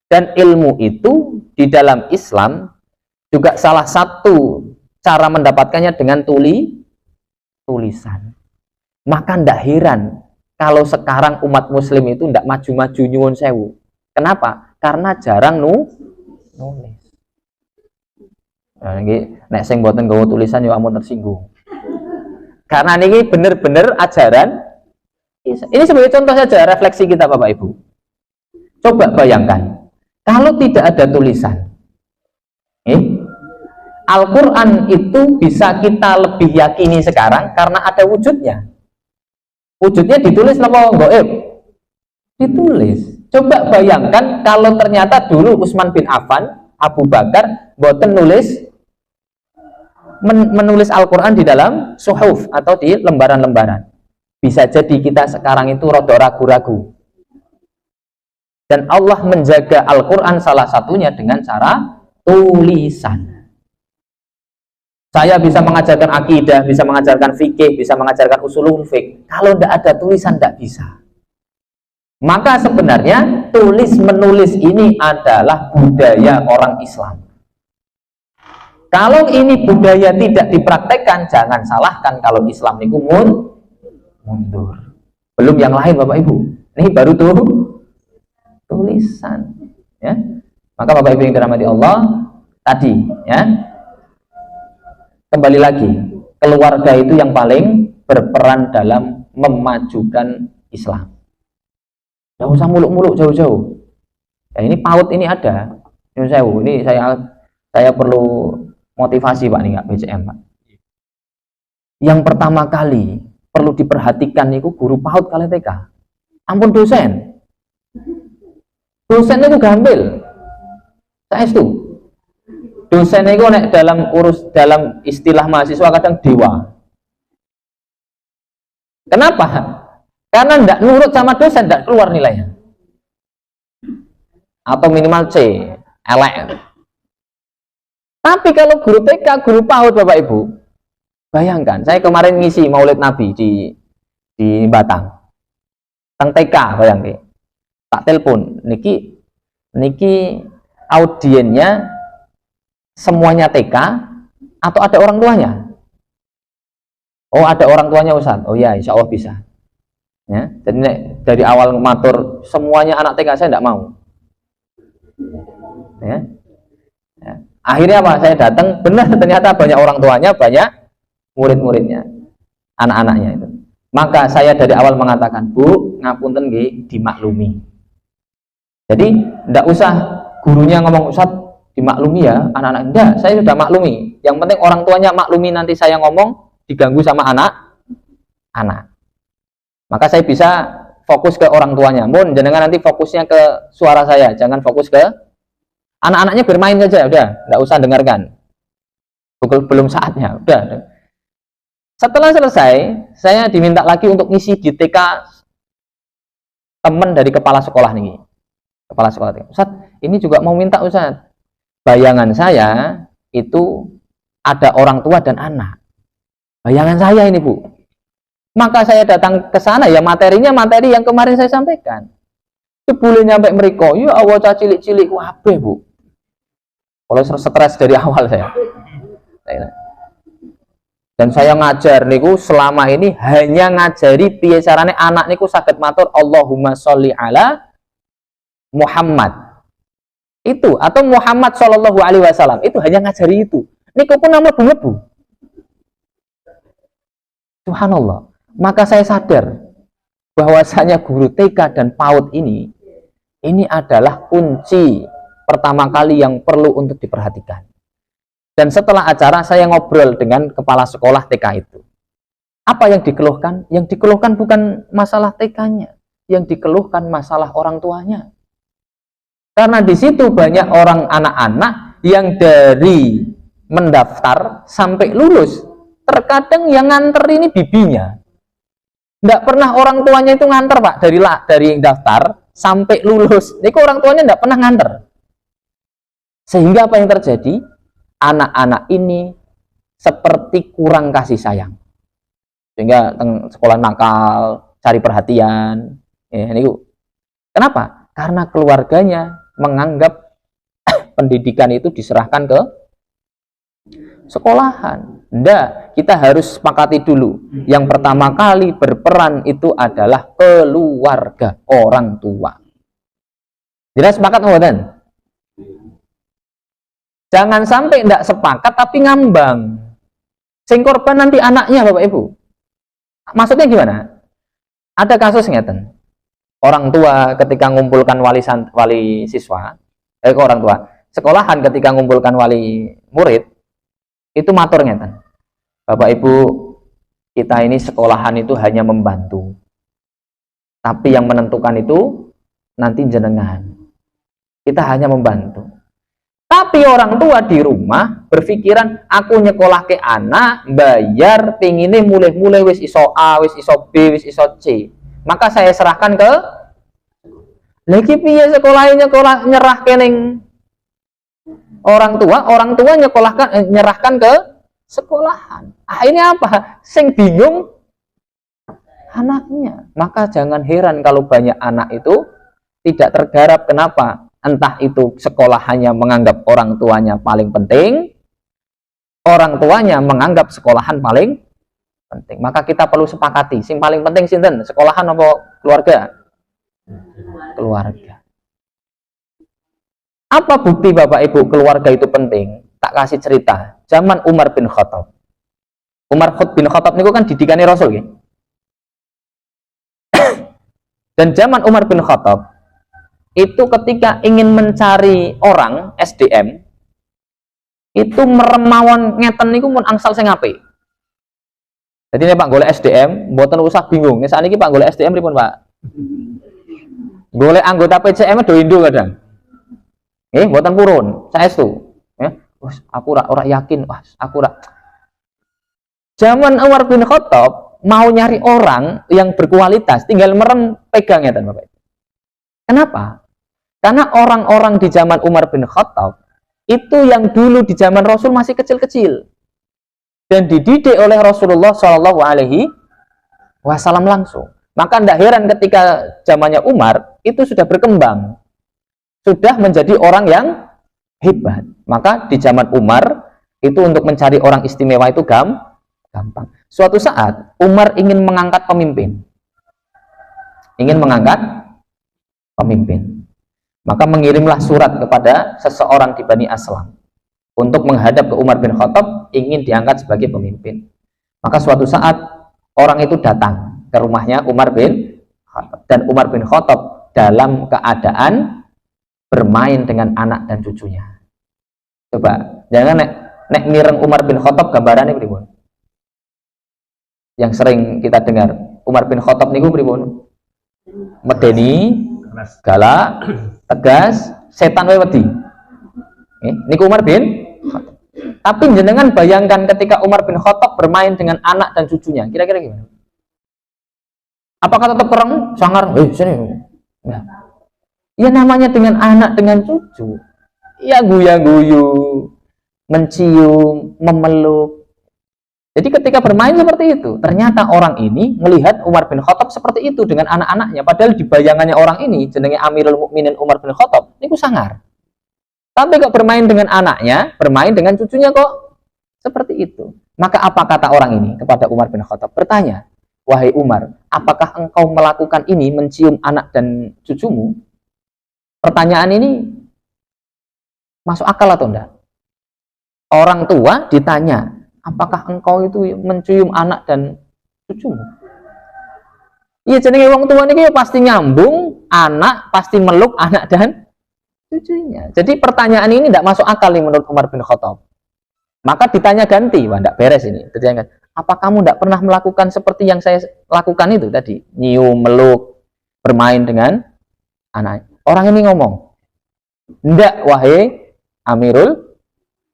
Dan ilmu itu di dalam Islam juga salah satu cara mendapatkannya dengan tulisan. Maka ndak heran kalau sekarang umat muslim itu ndak maju-maju nyuwun sewu. Kenapa? Karena jarang nulis. Nah, ini nek sing mboten nggawa tulisan yo ampun tersinggung. Karena ini bener-bener ajaran. Ini sebagai contoh saja refleksi kita Bapak Ibu. Coba bayangkan kalau tidak ada tulisan. Al-Quran itu bisa kita lebih yakini sekarang karena ada wujudnya. Wujudnya ditulis apa goib? Ditulis. Coba bayangkan kalau ternyata dulu Utsman bin Affan, Abu Bakar boten menulis Al-Quran di dalam suhuf atau di lembaran-lembaran. Bisa jadi kita sekarang itu rada ragu-ragu. Dan Allah menjaga Al-Quran salah satunya dengan cara tulisan. Saya bisa mengajarkan akidah, bisa mengajarkan fikih, bisa mengajarkan usulul fiqh. Kalau tidak ada tulisan, tidak bisa. Maka sebenarnya tulis-menulis ini adalah budaya orang Islam. Kalau ini budaya tidak dipraktekkan, jangan salahkan kalau Islam ini mundur. Belum yang lain Bapak Ibu. Ini baru tulisan. Ya. Maka Bapak Ibu yang dirahmati Allah, tadi ya. Kembali lagi, keluarga itu yang paling berperan dalam memajukan Islam. Tidak usah muluk-muluk jauh-jauh. Ya, ini PAUD ini ada. Ini saya perlu motivasi Pak, ini nggak BCM Pak. Yang pertama kali perlu diperhatikan itu guru PAUD kali TK. Ampun dosen. Dosen itu gambil. Saya itu. Dosen itu dalam istilah mahasiswa kadang dewa. Kenapa? Karena tidak nurut sama dosen, tidak keluar nilainya. Atau minimal C, elek. Tapi kalau guru TK, guru PAUD Bapak Ibu, bayangkan, saya kemarin ngisi Maulid Nabi di Batang. Teng TK, bayangkan. Tak telepon, niki audiennya semuanya TK atau ada orang tuanya? Oh, ada orang tuanya Ustaz. Oh ya, insya Allah bisa. Ya, jadi dari awal matur semuanya anak TK saya tidak mau. Ya. Ya. Akhirnya apa? Saya datang, benar ternyata banyak orang tuanya, banyak murid-muridnya, anak-anaknya itu. Maka saya dari awal mengatakan, Bu, ngapunten nggih, dimaklumi. Jadi tidak usah gurunya ngomong Ustaz dimaklumi ya anak-anak. Enggak, saya sudah maklumi. Yang penting orang tuanya maklumi, nanti saya ngomong diganggu sama anak-anak. Maka saya bisa fokus ke orang tuanya. Mun jangan nanti fokusnya ke suara saya, jangan fokus ke anak-anaknya, bermain saja, udah, enggak usah dengarkan. Belum saatnya, udah. Setelah selesai, saya diminta lagi untuk ngisi di TK teman dari kepala sekolah nih. Kepala sekolah. Ustaz, ini juga mau minta Ustaz. Bayangan saya itu ada orang tua dan anak. Bayangan saya ini Bu. Maka saya datang ke sana ya materinya materi yang kemarin saya sampaikan. Itu boleh nyampe mereka. Ya Allah cilik-cilik wabe Bu. Kalau stres dari awal saya. Dan saya ngajar niku selama ini hanya ngajari piye carane anak niku saged matur Allahumma sholli ala Muhammad. Itu atau Muhammad Shallallahu Alaihi Wasallam itu hanya ngajari itu. Niku pun nama bu. Subhanallah. Maka saya sadar bahwasanya guru TK dan PAUD ini adalah kunci pertama kali yang perlu untuk diperhatikan. Dan setelah acara saya ngobrol dengan kepala sekolah TK itu. Apa yang dikeluhkan? Yang dikeluhkan bukan masalah TK-nya, yang dikeluhkan masalah orang tuanya. Karena di situ banyak orang anak-anak yang dari mendaftar sampai lulus, terkadang yang nganter ini bibinya. Tidak pernah orang tuanya itu nganter Pak, dari daftar sampai lulus. Niku orang tuanya tidak pernah nganter. Sehingga apa yang terjadi? Anak-anak ini seperti kurang kasih sayang. Sehingga sekolah nakal, cari perhatian. Niku. Kenapa? Karena keluarganya menganggap pendidikan itu diserahkan ke sekolahan. Ndak, kita harus sepakati dulu. Yang pertama kali berperan itu adalah keluarga, orang tua. Jelas sepakat mboten? Jangan sampai ndak sepakat tapi ngambang. Sing korban nanti anaknya, Bapak Ibu. Maksudnya gimana? Ada kasus ngeten. Orang tua ketika mengumpulkan wali siswa, orang tua, sekolahan ketika mengumpulkan wali murid, itu matur ngeten. Bapak Ibu, kita ini sekolahan itu hanya membantu. Tapi yang menentukan itu nanti jenengan. Kita hanya membantu. Tapi orang tua di rumah berpikiran, aku nyekolah ke anak, bayar, pingine mulai-mulai wis iso A, wis iso B, wis iso C. Maka saya serahkan ke lagi piye sekolah nyerah kening orang tua nyerahkan ke sekolahan. Akhirnya apa? Sing bingung anaknya. Maka jangan heran kalau banyak anak itu tidak tergarap. Kenapa? Entah itu sekolahannya menganggap orang tuanya paling penting, orang tuanya menganggap sekolahan paling penting. Maka kita perlu sepakati, sing paling penting sinten? Sekolahan apa keluarga? Keluarga. Apa bukti Bapak Ibu keluarga itu penting? Tak kasih cerita. Zaman Umar bin Khattab. Umar bin Khattab niku kan didikannya Rasul, gitu. Dan zaman Umar bin Khattab itu ketika ingin mencari orang SDM itu meremawon ngeten niku mun angsal sing apik. Jadi nek Pak golek SDM mboten usah bingung. Nek sakniki Pak golek SDM pripun, Pak? Golek anggota PCM do indo kadang. Mboten purun, saestu. Wes aku ora yakin, aku ora. Zaman Umar bin Khattab mau nyari orang yang berkualitas, tinggal merem pegang ngeten, Bapak. Kenapa? Karena orang-orang di zaman Umar bin Khattab itu yang dulu di zaman Rasul masih kecil-kecil dan dididik oleh Rasulullah Shallallahu Alaihi Wasallam langsung. Maka tidak heran ketika zamannya Umar itu sudah berkembang, sudah menjadi orang yang hebat. Maka di zaman Umar itu untuk mencari orang istimewa itu gampang. Suatu saat Umar ingin mengangkat pemimpin, maka mengirimlah surat kepada seseorang di Bani Aslam untuk menghadap ke Umar bin Khattab, ingin diangkat sebagai pemimpin. Maka suatu saat orang itu datang ke rumahnya Umar bin Khattab, dan Umar bin Khattab dalam keadaan bermain dengan anak dan cucunya. Coba jangan nek mireng Umar bin Khattab gambarannya pripun? Yang sering kita dengar Umar bin Khattab niku pripun? Medeni, galak, tegas, setan wae wedi. Niku Umar bin Khattab. Tapi jenengan bayangkan ketika Umar bin Khattab bermain dengan anak dan cucunya, kira-kira gimana? Apakah tetap kurang sangar? Sini. Ya namanya dengan anak dengan cucu. Ya guya-guyu, mencium, memeluk. Jadi ketika bermain seperti itu, ternyata orang ini melihat Umar bin Khattab seperti itu dengan anak-anaknya. Padahal di bayangannya orang ini, jenenge Amirul Mukminin Umar bin Khattab, ini sangar. Tapi kok bermain dengan anaknya, bermain dengan cucunya kok seperti itu. Maka apa kata orang ini kepada Umar bin Khattab? Bertanya, wahai Umar, apakah engkau melakukan ini, mencium anak dan cucumu? Pertanyaan ini masuk akal atau enggak? Orang tua ditanya, apakah engkau itu mencium anak dan cucumu? Iya, jenenge wong tua niki pasti nyambung, anak pasti meluk anak dan cucunya. Jadi pertanyaan ini tidak masuk akal nih menurut Umar bin Khattab. Maka ditanya ganti, wah tidak beres ini. Ditanya, apa kamu tidak pernah melakukan seperti yang saya lakukan itu tadi? Nyium, meluk, bermain dengan anak. Orang ini ngomong, tidak wahai Amirul.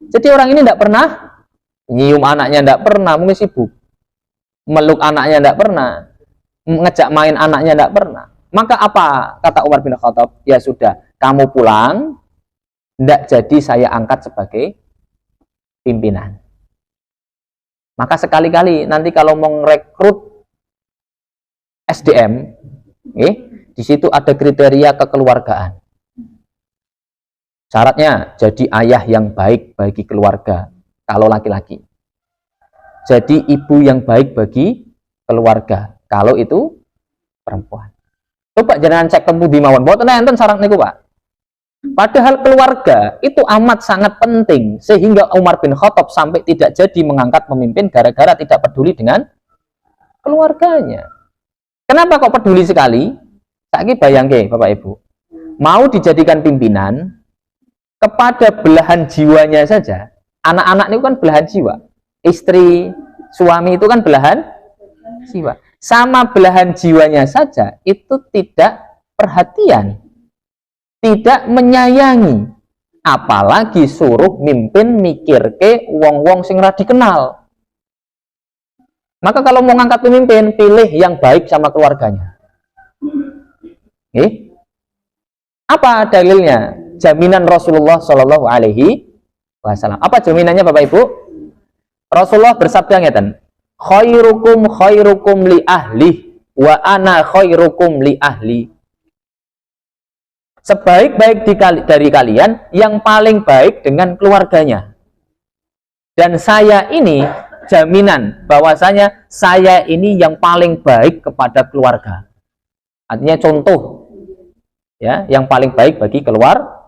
Jadi orang ini tidak pernah nyium anaknya, tidak pernah, mungkin sibuk. Meluk anaknya tidak pernah, ngejak main anaknya tidak pernah. Maka apa kata Umar bin Khattab? Ya sudah, kamu pulang, tidak jadi saya angkat sebagai pimpinan. Maka sekali-kali nanti kalau mau merekrut SDM, di situ ada kriteria kekeluargaan. Syaratnya jadi ayah yang baik bagi keluarga kalau laki-laki. Jadi ibu yang baik bagi keluarga kalau itu perempuan. Coba jangan cek temu di mawon. Mboten enten syarat niku, Pak. Padahal keluarga itu amat sangat penting sehingga Umar bin Khattab sampai tidak jadi mengangkat pemimpin gara-gara tidak peduli dengan keluarganya. Kenapa kok peduli sekali? Saiki bayangke Bapak Ibu. Mau dijadikan pimpinan kepada belahan jiwanya saja. Anak-anak itu kan belahan jiwa. Istri, suami itu kan belahan jiwa. Sama belahan jiwanya saja itu tidak perhatian, tidak menyayangi, apalagi suruh mimpin mikir ke wong-wong sing ra dikenal. Maka kalau mau ngangkat pemimpin, pilih yang baik sama keluarganya. Apa dalilnya? Jaminan Rasulullah Shallallahu Alaihi Wasallam. Apa jaminannya Bapak Ibu? Rasulullah bersabda ngeten, khairukum li ahli wa ana khairukum li ahli. Sebaik-baik dari kalian yang paling baik dengan keluarganya. Dan saya ini jaminan bahwasanya saya ini yang paling baik kepada keluarga. Artinya contoh ya, yang paling baik bagi keluarga.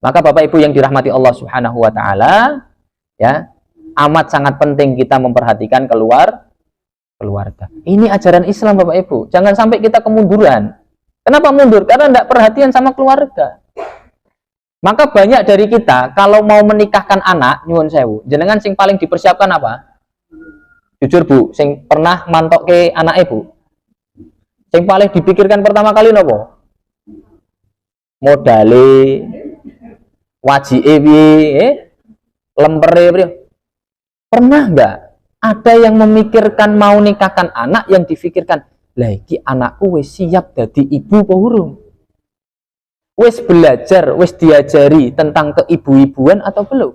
Maka Bapak Ibu yang dirahmati Allah Subhanahu wa taala, ya, amat sangat penting kita memperhatikan keluarga. Ini ajaran Islam Bapak Ibu. Jangan sampai kita kemunduran. Kenapa mundur? Karena tidak perhatian sama keluarga. Maka banyak dari kita kalau mau menikahkan anak, nyuwun sewu, jenengan sing paling dipersiapkan apa? Jujur Bu, sing pernah mantok ke anak Ibu. Sing paling dipikirkan pertama kali nopo? Modale, wajike piye, lempere piye. Pernah nggak ada yang memikirkan mau nikahkan anak yang difikirkan, lah iki anakku wis siap dadi ibu apa urung? Wis belajar, wis diajari tentang keibu-ibuan atau belum?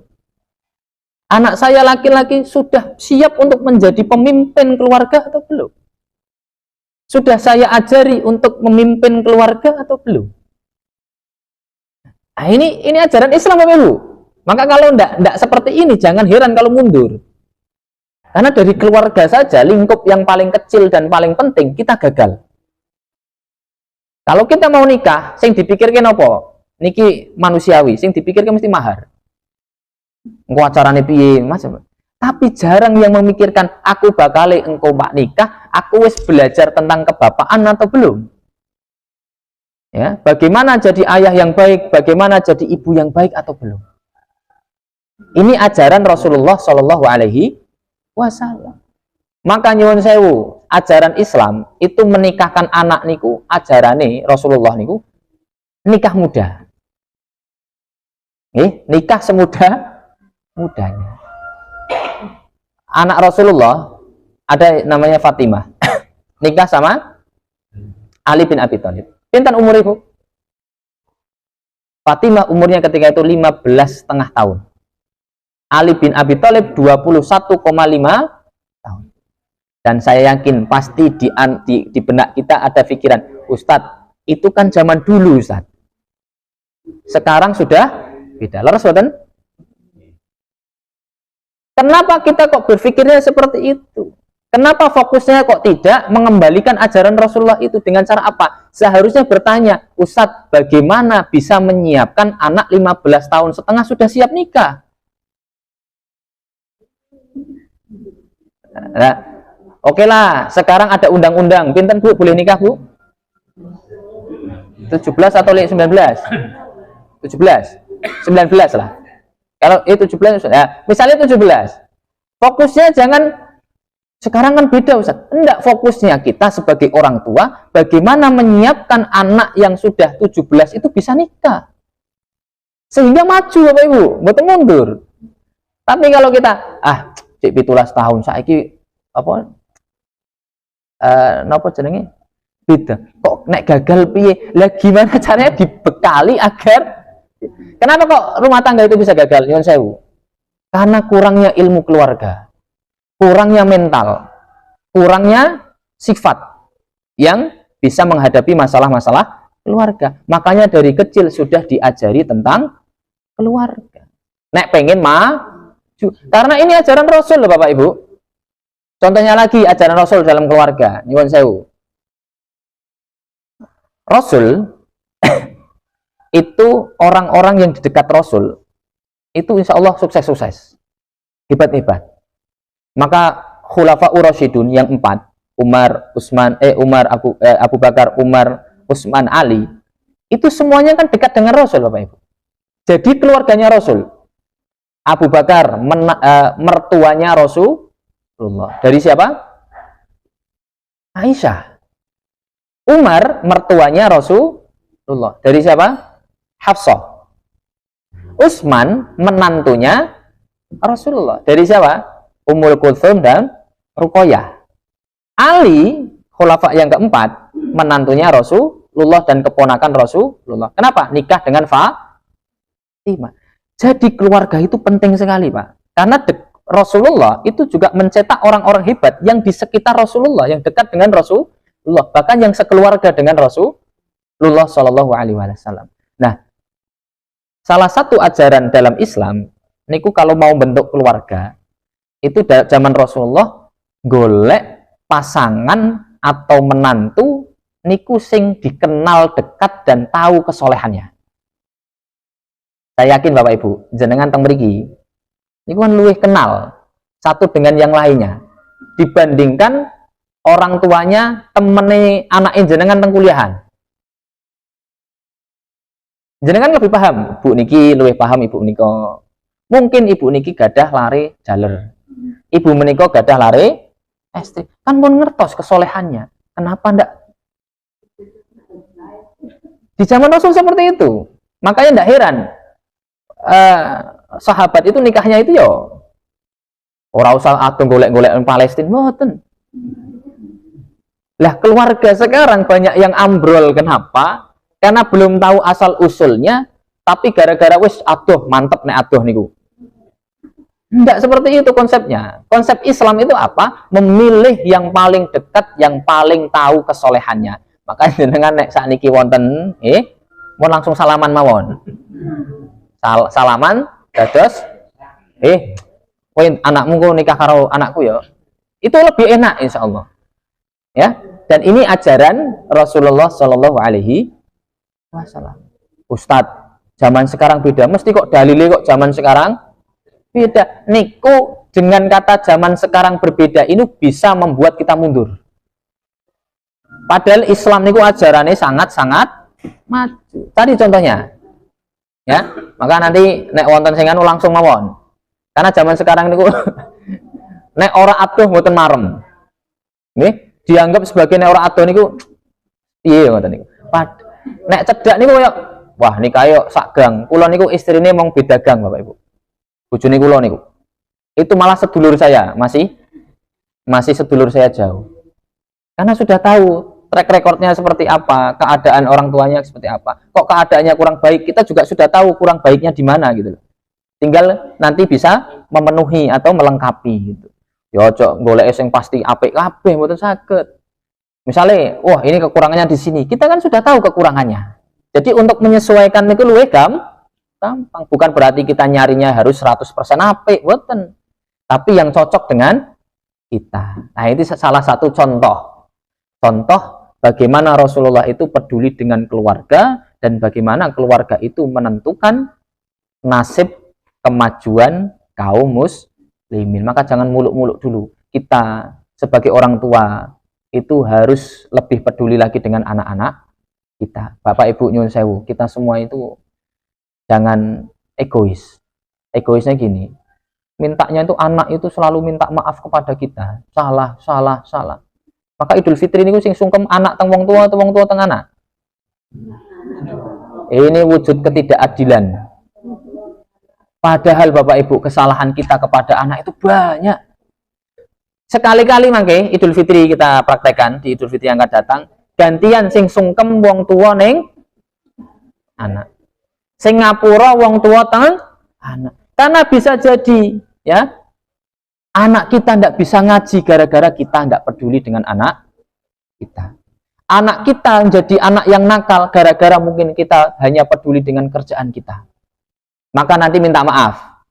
Anak saya laki-laki sudah siap untuk menjadi pemimpin keluarga atau belum? Sudah saya ajari untuk memimpin keluarga atau belum? Nah, ini ajaran Islam Bapak Ibu. Maka kalau enggak seperti ini, jangan heran kalau mundur. Karena dari keluarga saja, lingkup yang paling kecil dan paling penting, kita gagal. Kalau kita mau nikah, sing dipikirkan apa? Niki manusiawi, sing dipikirkan mesti mahar. Engko acarane piye, macam. Tapi jarang yang memikirkan, aku bakal engkau mak nikah, aku wis belajar tentang kebapaan atau belum? Ya, bagaimana jadi ayah yang baik, bagaimana jadi ibu yang baik atau belum? Ini ajaran Rasulullah Shallallahu Alaihi Wasallam. Maka nyuwun sewu, ajaran Islam itu menikahkan anak niku, ajarane Rasulullah niku nikah muda. Nikah semudah-mudahnya. Anak Rasulullah ada namanya Fatimah. Nikah sama Ali bin Abi Thalib. Pinten umur ibu? Fatimah umurnya ketika itu 15,5 tahun. Ali bin Abi Thalib 21,5 tahun. Dan saya yakin pasti di benak kita ada pikiran, Ustadz, itu kan zaman dulu Ustadz. Sekarang sudah beda. Leres boten? Kenapa kita kok berpikirnya seperti itu? Kenapa fokusnya kok tidak mengembalikan ajaran Rasulullah itu dengan cara apa? Seharusnya bertanya, Ustadz, bagaimana bisa menyiapkan anak 15 tahun setengah sudah siap nikah? Nah, oke lah, sekarang ada undang-undang. Pinten Bu, boleh nikah Bu? 17 atau 19? 17? 19 lah. Kalau 17, ya, misalnya 17. Fokusnya jangan, sekarang kan beda Ustaz. Enggak, fokusnya kita sebagai orang tua, bagaimana menyiapkan anak yang sudah 17 itu bisa nikah. Sehingga maju Bapak Ibu, betul mundur. Tapi kalau kita, cek 17 tahun, saiki apa? Napa jenenge? Beda. Kok nek gagal piye? Lah gimana caranya dibekali agar kenapa kok rumah tangga itu bisa gagal? Nyuwun sewu. Karena kurangnya ilmu keluarga, kurangnya mental, kurangnya sifat yang bisa menghadapi masalah-masalah keluarga. Makanya dari kecil sudah diajari tentang keluarga. Nek pengen maju. Karena ini ajaran Rasul loh Bapak Ibu. Contohnya lagi ajaran Rasul dalam keluarga. Nyuwun sewu. Rasul itu orang-orang yang di dekat Rasul itu insya Allah sukses-sukses, hebat-hebat. Maka Khulafaur Rasyidun yang 4, Abu Bakar, Umar, Utsman, Ali, itu semuanya kan dekat dengan Rasul Bapak Ibu. Jadi keluarganya Rasul. Abu Bakar mertuanya Rasulullah. Dari siapa? Aisyah. Umar mertuanya Rasulullah. Dari siapa? Hafsah. Utsman menantunya Rasulullah. Dari siapa? Ummul Kulthum dan Ruqayyah. Ali, khulafa yang keempat, menantunya Rasulullah dan keponakan Rasulullah. Kenapa? Nikah dengan Fatimah. Jadi keluarga itu penting sekali, Pak. Karena Rasulullah itu juga mencetak orang-orang hebat yang di sekitar Rasulullah, yang dekat dengan Rasulullah, bahkan yang sekeluarga dengan Rasulullah Shallallahu Alaihi Wasallam. Nah, salah satu ajaran dalam Islam, niku kalau mau bentuk keluarga, itu zaman Rasulullah golek pasangan atau menantu niku sing dikenal dekat dan tahu kesolehannya. Saya yakin Bapak Ibu, jenengan teng mriki niku kan luwih kenal satu dengan yang lainnya dibandingkan orang tuanya temene anake jenengan teng kuliahan. Jenengan lebih paham, Bu niki luwih paham Ibu niko. Mungkin Ibu niki gadah lare jaler. Ibu meniko gadah lare istri. Kan pun ngertos kesolehannya. Kenapa ndak? Di zaman Rasul seperti itu. Makanya ndak heran sahabat itu nikahnya itu yo ora usah atung golek-golek Palestina mboten. Lah keluarga sekarang banyak yang ambrol. Kenapa? Karena belum tahu asal usulnya, tapi gara-gara wis aduh mantep nek aduh niku. Enggak seperti itu konsepnya. Konsep Islam itu apa? Memilih yang paling dekat, yang paling tahu kesolehannya. Makanya dengan nek sakniki wonten mau langsung salaman mawon. Salaman dados kowe anakmu kok nikah karo anakku ya. Itu lebih enak insyaallah. Ya. Dan ini ajaran Rasulullah Shallallahu Alaihi Wasallam. Ustadz, zaman sekarang beda. Mesti kok dalile kok zaman sekarang beda. Niku dengan kata zaman sekarang berbeda ini bisa membuat kita mundur. Padahal Islam niku ajarannya sangat-sangat maju. Tadi contohnya, ya. Maka nanti nek wonten sing anu langsung mawon. Karena zaman sekarang niku nek ora adoh mboten marem. Nggih, dianggap sebagai nek ora adoh niku piye ngoten niku. Nek cedak niku koyo wah nikah yo sak gang. Kula niku istrine mong beda gang Bapak Ibu. Bojone kula niku. Itu malah sedulur saya, masih sedulur saya jauh. Karena sudah tahu track recordnya seperti apa, keadaan orang tuanya seperti apa. Kok keadaannya kurang baik, kita juga sudah tahu kurang baiknya di mana gitu loh. Tinggal nanti bisa memenuhi atau melengkapi gitu. Ya ojo golek sing pasti apik kabeh mboten saged. Misalnya, wah ini kekurangannya di sini. Kita kan sudah tahu kekurangannya. Jadi untuk menyesuaikan itu luwih gampang. Bukan berarti kita nyarinya harus 100% apik, boten. Tapi yang cocok dengan kita. Nah, ini salah satu contoh. Contoh bagaimana Rasulullah itu peduli dengan keluarga dan bagaimana keluarga itu menentukan nasib kemajuan kaum muslimin. Maka jangan muluk-muluk dulu. Kita sebagai orang tua itu harus lebih peduli lagi dengan anak-anak kita. Bapak Ibu nyuwun sewu, kita semua itu jangan egois. Egoisnya gini, mintanya itu anak itu selalu minta maaf kepada kita. Salah. Maka Idul Fitri ini sing sungkem anak teng wong tua teng anak. Ini wujud ketidakadilan. Padahal Bapak Ibu kesalahan kita kepada anak itu banyak. Sekali-kali mangke Idul Fitri kita praktekkan di Idul Fitri yang akan datang. gantian sing sungkem wong tua ning anak, sing ngapura wong tua teng anak. Karena bisa jadi ya anak kita ndak bisa ngaji gara-gara kita ndak peduli dengan anak kita. Anak kita jadi anak yang nakal gara-gara mungkin kita hanya peduli dengan kerjaan kita. Maka nanti minta maaf.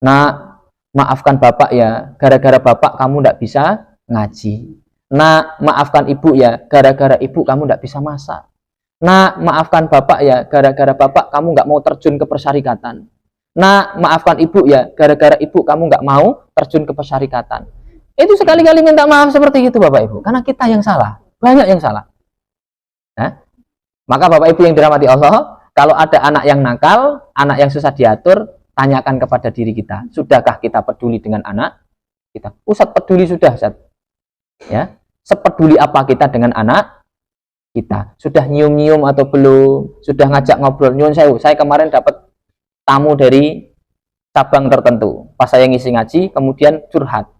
Nah, maafkan bapak ya, gara-gara bapak kamu ndak bisa ngaji. Nah, maafkan ibu ya, gara-gara ibu kamu ndak bisa masak. Nah, maafkan bapak ya, gara-gara bapak kamu nggak mau terjun ke persyarikatan. Nah, maafkan ibu ya, gara-gara ibu kamu nggak mau terjun ke persyarikatan. Itu sekali-kali minta maaf seperti itu Bapak Ibu, karena kita yang salah, banyak yang salah. Nah, maka Bapak Ibu yang dirahmati Allah, kalau ada anak yang nakal, anak yang susah diatur, tanyakan kepada diri kita, sudahkah kita peduli dengan anak kita? Ustadz peduli sudah, Ustadz. Ya, sepeduli apa kita dengan anak kita? Sudah nyium-nyium atau belum? Sudah ngajak ngobrol? Nyuwun sewu, saya kemarin dapat tamu dari cabang tertentu. Pas saya ngisi ngaji, kemudian curhat.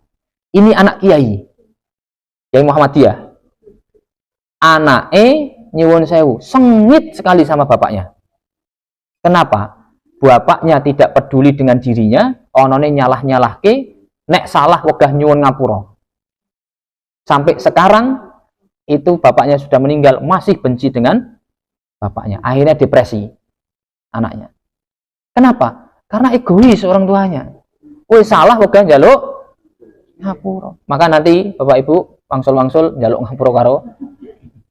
Ini anak Kiai Muhammadiyah. Anake nyuwun sewu, sengit sekali sama bapaknya. Kenapa? Bapaknya tidak peduli dengan dirinya, onone nyalah-nyalahke, nek salah wegah nyuwun ngapura. Sampai sekarang itu bapaknya sudah meninggal, masih benci dengan bapaknya. Akhirnya depresi anaknya. Kenapa? Karena egois orang tuanya. Kowe salah wegah njaluk ngapura. Maka nanti Bapak Ibu wangsul-wangsul njaluk ngapura karo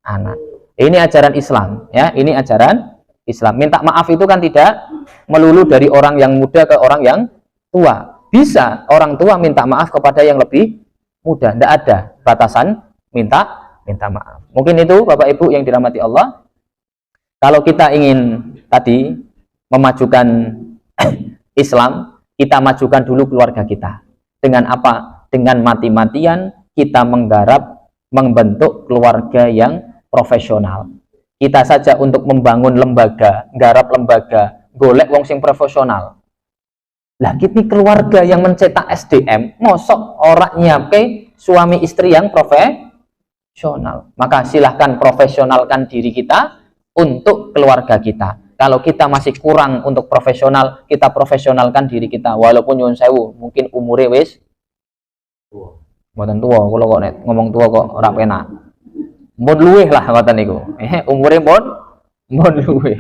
anak. Ini ajaran Islam, ya. Ini ajaran Islam. Minta maaf itu kan tidak melulu dari orang yang muda ke orang yang tua. Bisa orang tua minta maaf kepada yang lebih muda. Tidak ada batasan minta maaf. Mungkin itu Bapak Ibu yang dirahmati Allah. Kalau kita ingin tadi memajukan Islam, kita majukan dulu keluarga kita. Dengan apa? Dengan mati-matian kita menggarap, membentuk keluarga yang profesional. Kita saja untuk membangun lembaga, garap lembaga, golek wong sing profesional. Lah ini keluarga yang mencetak SDM, mosok orang nyiapke suami istri yang profesional. Maka silahkan profesionalkan diri kita untuk keluarga kita. Kalau kita masih kurang untuk profesional, kita profesionalkan diri kita. Walaupun nyuwun sewu, mungkin umure wis mboten tuwa, kula kok nek ngomong tua kok ora penak. Mun luweh lah ngoten niku. Umure mun luweh.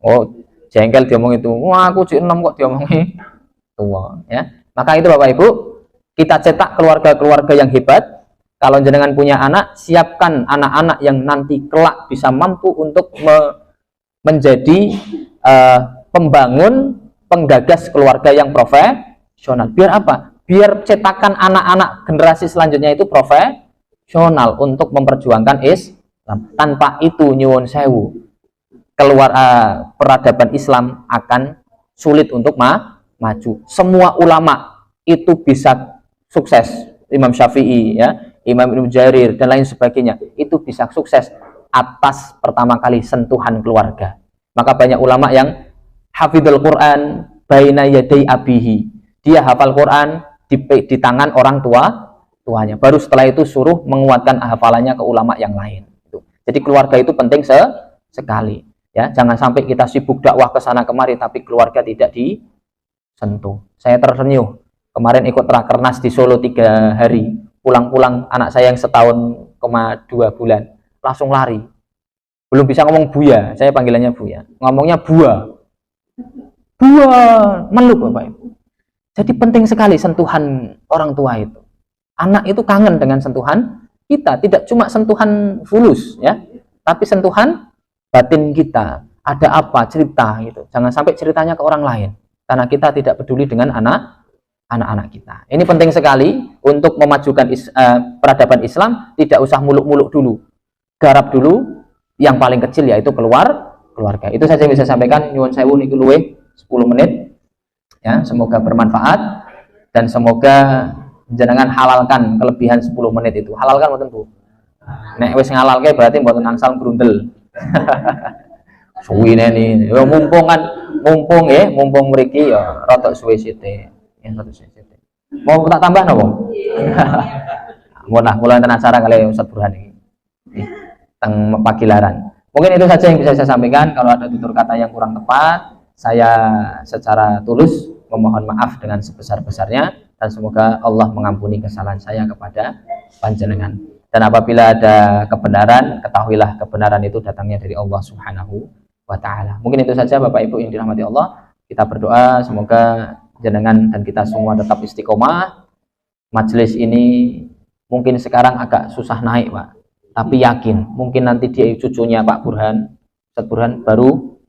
Oh, jengkel diomong itu. Wah, aku jek 6 kok diomongi tua, ya. Maka itu Bapak Ibu, kita cetak keluarga-keluarga yang hebat. Kalau jenengan punya anak, siapkan anak-anak yang nanti kelak bisa mampu untuk menjadi pembangun, penggagas keluarga yang profesional. Biar apa? Biar cetakan anak-anak generasi selanjutnya itu profesional untuk memperjuangkan Islam. Tanpa itu nyuwun sewu, peradaban Islam akan sulit untuk maju. Semua ulama itu bisa sukses. Imam Syafi'i, ya, Imam Ibnu Jarir dan lain sebagainya, itu bisa sukses atas pertama kali sentuhan keluarga. Maka banyak ulama yang hafidhul Quran baina yaday abihi. Dia hafal Quran di tangan orang tuanya. Baru setelah itu suruh menguatkan hafalannya ke ulama yang lain. Jadi keluarga itu penting sekali. Ya, jangan sampai kita sibuk dakwah ke sana kemari tapi keluarga tidak disentuh. Saya tersenyum. Kemarin ikut rakernas di Solo 3 hari. Pulang-pulang anak saya yang 1,2 bulan langsung lari. Belum bisa ngomong Buya, saya panggilannya Buya. Ngomongnya Bua. Bua, meluk Bapak Ibu. Jadi penting sekali sentuhan orang tua itu. Anak itu kangen dengan sentuhan kita, tidak cuma sentuhan fulus ya, tapi sentuhan batin kita. Ada apa cerita gitu. Jangan sampai ceritanya ke orang lain karena kita tidak peduli dengan anak-anak kita. Ini penting sekali untuk memajukan peradaban Islam. Tidak usah muluk-muluk dulu, garap dulu yang paling kecil yaitu keluarga. Itu saja yang bisa saya sampaikan. Nyuwun sewu niku luwih 10 menit. Ya, semoga bermanfaat dan semoga jenengan halalkan kelebihan 10 menit itu. Halalkan mboten Bu? Nek wis ngalalke berarti mboten angsal grundel. Suwine ini mumpung mriki ya rada suwe sithik. Ya rada suwe sithik. Mau tak tambah napa? Mun lah kula enten acara kali Ustaz Burhan iki. teng Pagilaran. Mungkin itu saja yang bisa saya sampaikan. Kalau ada tutur kata yang kurang tepat, saya secara tulus memohon maaf dengan sebesar-besarnya, dan semoga Allah mengampuni kesalahan saya kepada panjenengan. Dan apabila ada kebenaran, ketahuilah kebenaran itu datangnya dari Allah Subhanahu wa Ta'ala. Mungkin itu saja Bapak Ibu yang dirahmati Allah. Kita berdoa semoga jenengan dan kita semua tetap istiqomah. Majelis ini mungkin sekarang agak susah naik, Pak, tapi yakin mungkin nanti dia cucunya Pak Burhan, Ustaz Burhan baru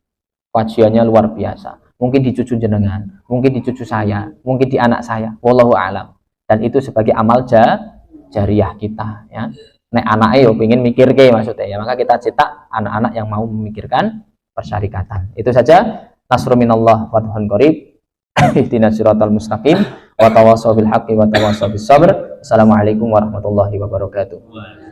kajiannya luar biasa. Mungkin di cucu jenengan, mungkin di cucu saya, mungkin di anak saya. Wallahu a'lam. Dan itu sebagai amal jariah kita, ya. Nek anaknya yo pengen mikir ke maksudnya, ya maka kita cetak anak-anak yang mau memikirkan persyarikatan. Itu saja. Nasrul minallah wa fathun qarib. Ihdinas siratal mustaqim wa tawassaw bil haqqi wa tawassaw bis sabr. Assalamualaikum warahmatullahi wabarakatuh.